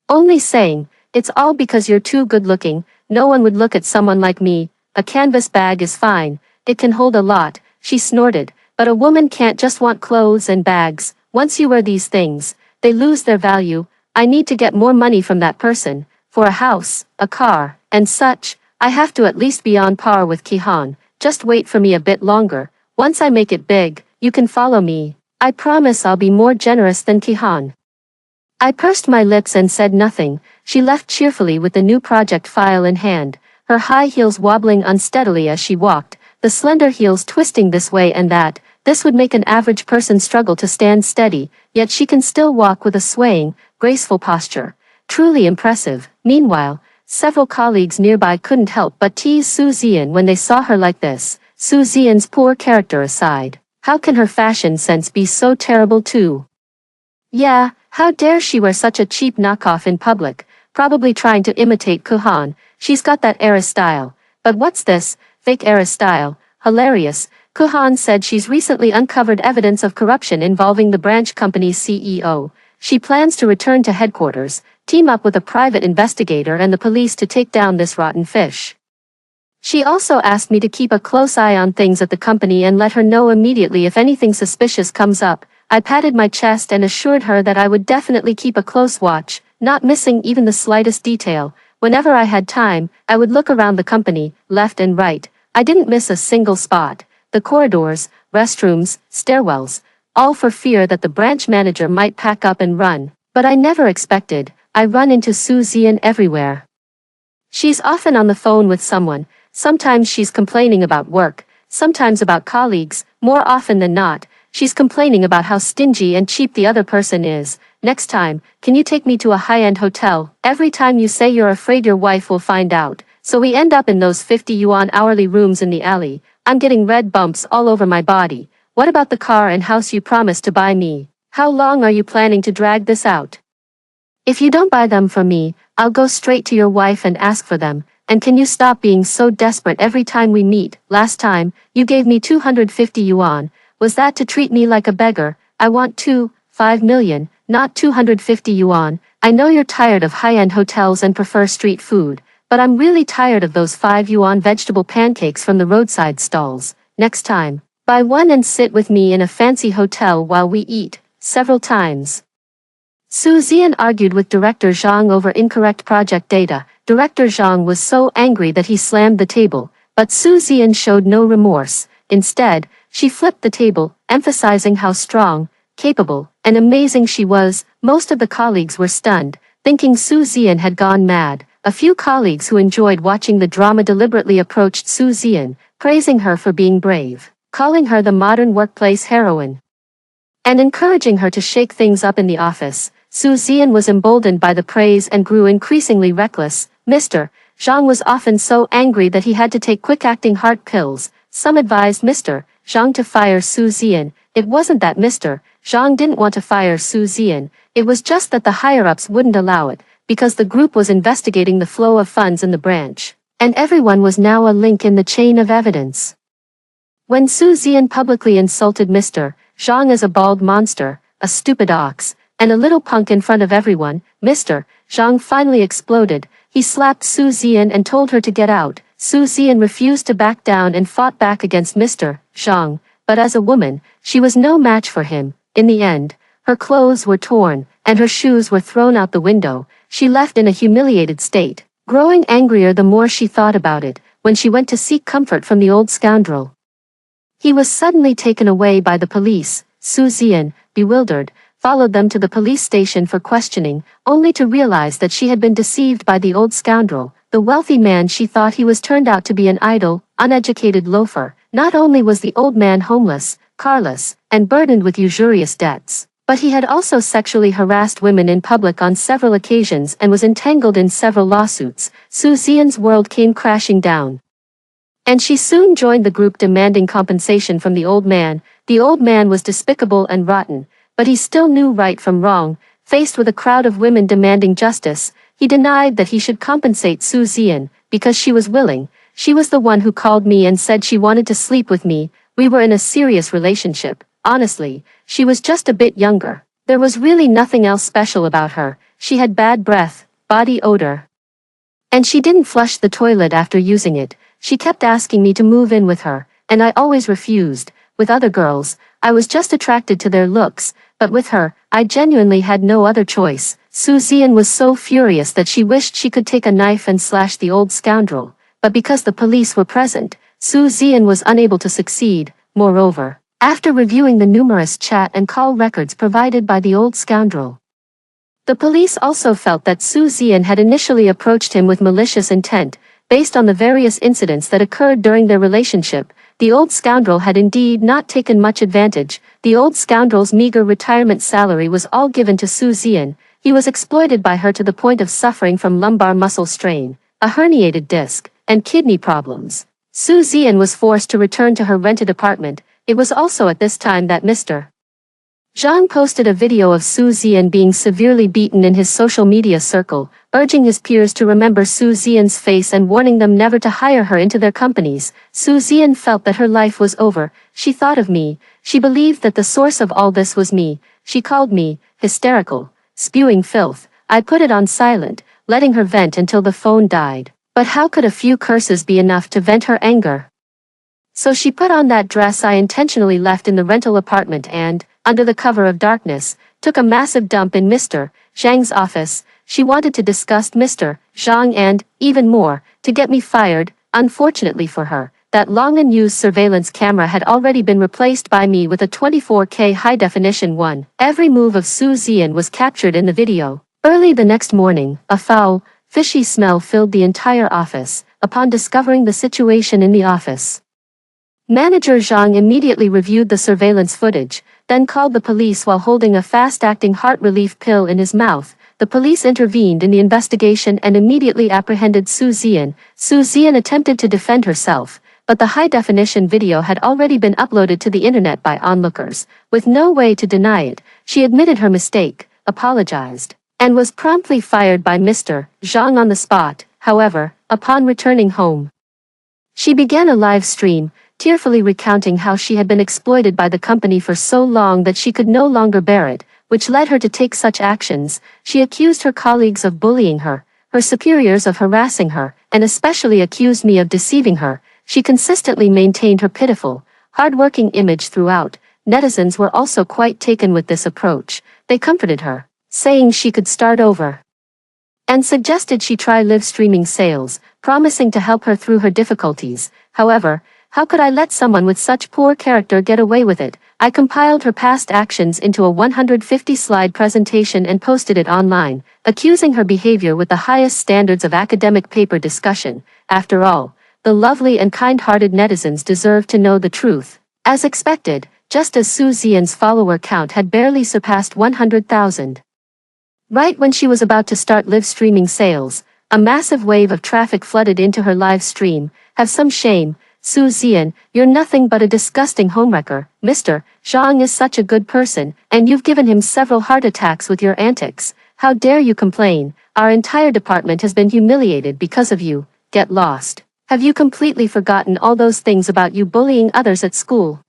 S1: Only saying, "It's all because you're too good-looking. No one would look at someone like me. A canvas bag is fine. It can hold a lot," she snorted. "But a woman can't just want clothes and bags. Once you wear these things, they lose their value. I need to get more money from that person. For a house, a car, and such, I have to at least be on par with Kihan. Just wait for me a bit longer. Once I make it big, you can follow me. I promise I'll be more generous than Kihan." I pursed my lips and said nothing. She left cheerfully with the new project file in hand, her high heels wobbling unsteadily as she walked, the slender heels twisting this way and that. This would make an average person struggle to stand steady, yet she can still walk with a swaying, graceful posture. Truly impressive. Meanwhile, several colleagues nearby couldn't help but tease Su Zian when they saw her like this. Su Zian's poor character aside, how can her fashion sense be so terrible too? Yeah, how dare she wear such a cheap knockoff in public, probably trying to imitate Kuhan. She's got that heiress style. But what's this? Fake heiress style. Hilarious. Kuhan said she's recently uncovered evidence of corruption involving the branch company's CEO. She plans to return to headquarters, team up with a private investigator and the police to take down this rotten fish. She also asked me to keep a close eye on things at the company and let her know immediately if anything suspicious comes up. I patted my chest and assured her that I would definitely keep a close watch, not missing even the slightest detail. Whenever I had time, I would look around the company, left and right. I didn't miss a single spot. The corridors, restrooms, stairwells, all for fear that the branch manager might pack up and run. But I never expected. I run into Su Zian everywhere. She's often on the phone with someone. Sometimes she's complaining about work, sometimes about colleagues. More often than not, she's complaining about how stingy and cheap the other person is. "Next time, can you take me to a high-end hotel?" Every time you say you're afraid your wife will find out. So we end up in those 50 yuan hourly rooms in the alley. I'm getting red bumps all over my body. What about the car and house you promised to buy me? How long are you planning to drag this out? If you don't buy them for me, I'll go straight to your wife and ask for them. And can you stop being so desperate every time we meet? Last time, you gave me 250 yuan. Was that to treat me like a beggar? I want 5 million, not 250 yuan. I know you're tired of high-end hotels and prefer street food, but I'm really tired of those 5 yuan vegetable pancakes from the roadside stalls. Next time, buy one and sit with me in a fancy hotel while we eat. Several times. Su Zian argued with Director Zhang over incorrect project data. Director Zhang was so angry that he slammed the table, but Su Zian showed no remorse. Instead, she flipped the table, emphasizing how strong, capable, and amazing she was. Most of the colleagues were stunned, thinking Su Zian had gone mad. A few colleagues who enjoyed watching the drama deliberately approached Su Zian, praising her for being brave, calling her the modern workplace heroine, and encouraging her to shake things up in the office. Su Zian was emboldened by the praise and grew increasingly reckless. Mr. Zhang was often so angry that he had to take quick-acting heart pills. Some advised Mr. Zhang to fire Su Zian. It wasn't that Mr. Zhang didn't want to fire Su Zian, it was just that the higher-ups wouldn't allow it, because the group was investigating the flow of funds in the branch, and everyone was now a link in the chain of evidence. When Su Zian publicly insulted Mr. Zhang as a bald monster, a stupid ox, and a little punk in front of everyone, Mr. Zhang finally exploded. He slapped Su Zian and told her to get out. Su Zian refused to back down and fought back against Mr. Zhang, but as a woman, she was no match for him. In the end, her clothes were torn, and her shoes were thrown out the window. She left in a humiliated state, growing angrier the more she thought about it. When she went to seek comfort from the old scoundrel, he was suddenly taken away by the police. Su Zian, bewildered, followed them to the police station for questioning, only to realize that she had been deceived by the old scoundrel. The wealthy man she thought he was turned out to be an idle, uneducated loafer. Not only was the old man homeless, carless, and burdened with usurious debts, but he had also sexually harassed women in public on several occasions and was entangled in several lawsuits. Su Xian's world came crashing down, and she soon joined the group demanding compensation from the old man. The old man was despicable and rotten, but he still knew right from wrong. Faced with a crowd of women demanding justice, he denied that he should compensate Su Xian, because she was willing. She was the one who called me and said she wanted to sleep with me. We were in a serious relationship. Honestly, she was just a bit younger. There was really nothing else special about her. She had bad breath, body odor, and she didn't flush the toilet after using it. She kept asking me to move in with her, and I always refused. With other girls, I was just attracted to their looks, but with her, I genuinely had no other choice. Su Xian was so furious that she wished she could take a knife and slash the old scoundrel, but because the police were present, Su Xian was unable to succeed. Moreover, after reviewing the numerous chat and call records provided by the old scoundrel, the police also felt that Su Xian had initially approached him with malicious intent. Based on the various incidents that occurred during their relationship, the old scoundrel had indeed not taken much advantage. The old scoundrel's meager retirement salary was all given to Su Xian. He was exploited by her to the point of suffering from lumbar muscle strain, a herniated disc, and kidney problems. Su Xian was forced to return to her rented apartment. It was also at this time that Mr. Zhang posted a video of Su Xian being severely beaten in his social media circle, urging his peers to remember Su Xian's face and warning them never to hire her into their companies. Su Xian felt that her life was over. She thought of me. She believed that the source of all this was me. She called me hysterical, spewing filth. I put it on silent, letting her vent until the phone died. But how could a few curses be enough to vent her anger? So she put on that dress I intentionally left in the rental apartment and, under the cover of darkness, took a massive dump in Mr. Zhang's office. She wanted to disgust Mr. Zhang and, even more, to get me fired. Unfortunately for her, that long-unused surveillance camera had already been replaced by me with a 24K high-definition one. Every move of Su Xian was captured in the video. Early the next morning, a foul, fishy smell filled the entire office. Upon discovering the situation in the office, Manager Zhang immediately reviewed the surveillance footage, then called the police while holding a fast-acting heart relief pill in his mouth. The police intervened in the investigation and immediately apprehended Su Xian. Su Xian attempted to defend herself, but the high-definition video had already been uploaded to the internet by onlookers. With no way to deny it, she admitted her mistake, apologized, and was promptly fired by Mr. Zhang on the spot. However, upon returning home, she began a live stream, tearfully recounting how she had been exploited by the company for so long that she could no longer bear it, which led her to take such actions. She accused her colleagues of bullying her, her superiors of harassing her, and especially accused me of deceiving her. She consistently maintained her pitiful, hard-working image throughout. Netizens were also quite taken with this approach. They comforted her, saying she could start over, and suggested she try live streaming sales, promising to help her through her difficulties. However, how could I let someone with such poor character get away with it? I compiled her past actions into a 150-slide presentation and posted it online, accusing her behavior with the highest standards of academic paper discussion. After all, the lovely and kind-hearted netizens deserve to know the truth. As expected, just as Su Xian's follower count had barely surpassed 100,000. Right when she was about to start live streaming sales, a massive wave of traffic flooded into her live stream. Have some shame, Su Xian, you're nothing but a disgusting homewrecker. Mr. Zhang is such a good person, and you've given him several heart attacks with your antics. How dare you complain? Our entire department has been humiliated because of you. Get lost. Have you completely forgotten all those things about you bullying others at school?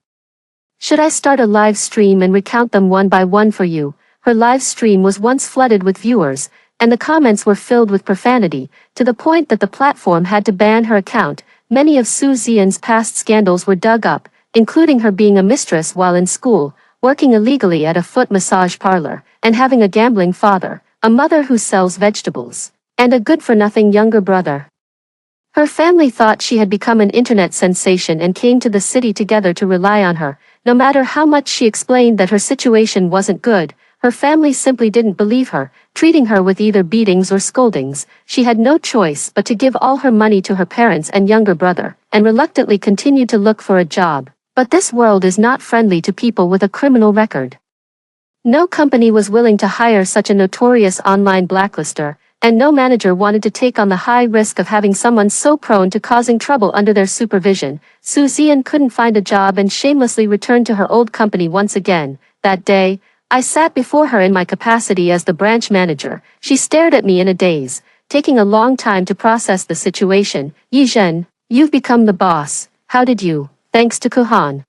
S1: Should I start a live stream and recount them one by one for you? Her live stream was once flooded with viewers, and the comments were filled with profanity, to the point that the platform had to ban her account. Many of Su Xian's past scandals were dug up, including her being a mistress while in school, working illegally at a foot massage parlor, and having a gambling father, a mother who sells vegetables, and a good-for-nothing younger brother. Her family thought she had become an internet sensation and came to the city together to rely on her. No matter how much she explained that her situation wasn't good, Her family simply didn't believe her, treating her with either beatings or scoldings. She had no choice but to give all her money to her parents and younger brother, and reluctantly continued to look for a job. But this world is not friendly to people with a criminal record. No company was willing to hire such a notorious online blacklister, and no manager wanted to take on the high risk of having someone so prone to causing trouble under their supervision. Su Xian couldn't find a job and shamelessly returned to her old company once again. That day, I sat before her in my capacity as the branch manager. She stared at me in a daze, taking a long time to process the situation. Yi Zhen, you've become the boss. How did you? Thanks to Kuhan.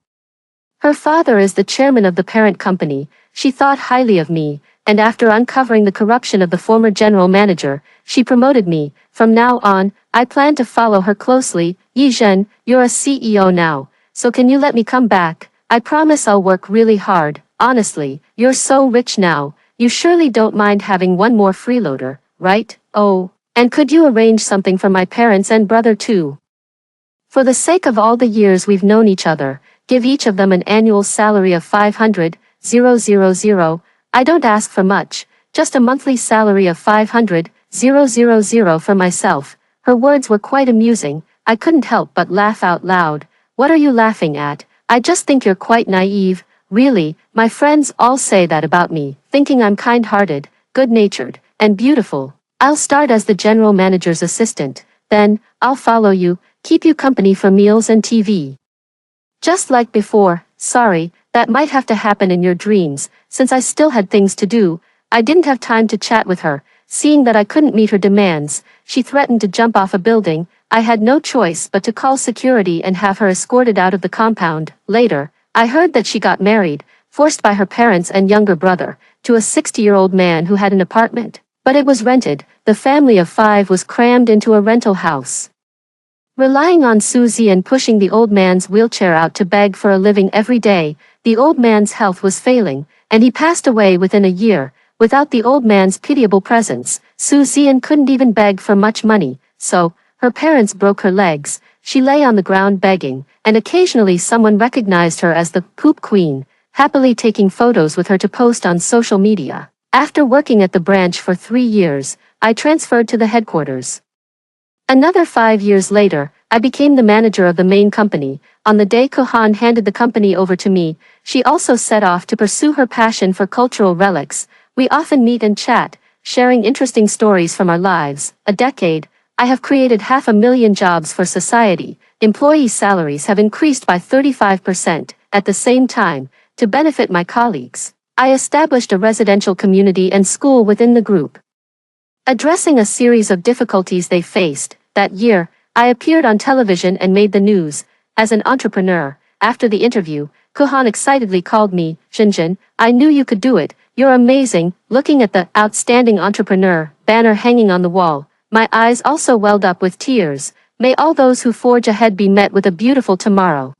S1: Her father is the chairman of the parent company. She thought highly of me, and after uncovering the corruption of the former general manager, she promoted me. From now on, I plan to follow her closely. Yi Zhen, you're a CEO now, so can you let me come back? I promise I'll work really hard. Honestly, you're so rich now, you surely don't mind having one more freeloader, right? Oh, and could you arrange something for my parents and brother too? For the sake of all the years we've known each other, give each of them an annual salary of 500,000. I don't ask for much, just a monthly salary of 500,000 for myself. Her words were quite amusing. I couldn't help but laugh out loud. What are you laughing at? I just think you're quite naive. Really, my friends all say that about me, thinking I'm kind-hearted, good-natured, and beautiful. I'll start as the general manager's assistant, then, I'll follow you, keep you company for meals and TV. Just like before. Sorry, that might have to happen in your dreams, since I still had things to do. I didn't have time to chat with her. Seeing that I couldn't meet her demands, she threatened to jump off a building. I had no choice but to call security and have her escorted out of the compound. Later, I heard that she got married, forced by her parents and younger brother, to a 60-year-old man who had an apartment. But it was rented. The family of 5 was crammed into a rental house. Relying on Su Xian pushing the old man's wheelchair out to beg for a living every day, the old man's health was failing, and he passed away within a year. Without the old man's pitiable presence, Su Xian couldn't even beg for much money, so, her parents broke her legs. She lay on the ground begging, and occasionally someone recognized her as the Poop Queen, happily taking photos with her to post on social media. After working at the branch for 3 years, I transferred to the headquarters. Another 5 years later, I became the manager of the main company. On the day Kohan handed the company over to me, she also set off to pursue her passion for cultural relics. We often meet and chat, sharing interesting stories from our lives. A decade, I have created 500,000 jobs for society. Employee salaries have increased by 35%. At the same time, to benefit my colleagues, I established a residential community and school within the group. Addressing a series of difficulties they faced, that year, I appeared on television and made the news. As an entrepreneur, after the interview, Kohan excitedly called me, Xinjin, I knew you could do it, you're amazing. Looking at the Outstanding Entrepreneur banner hanging on the wall, my eyes also welled up with tears. May all those who forge ahead be met with a beautiful tomorrow.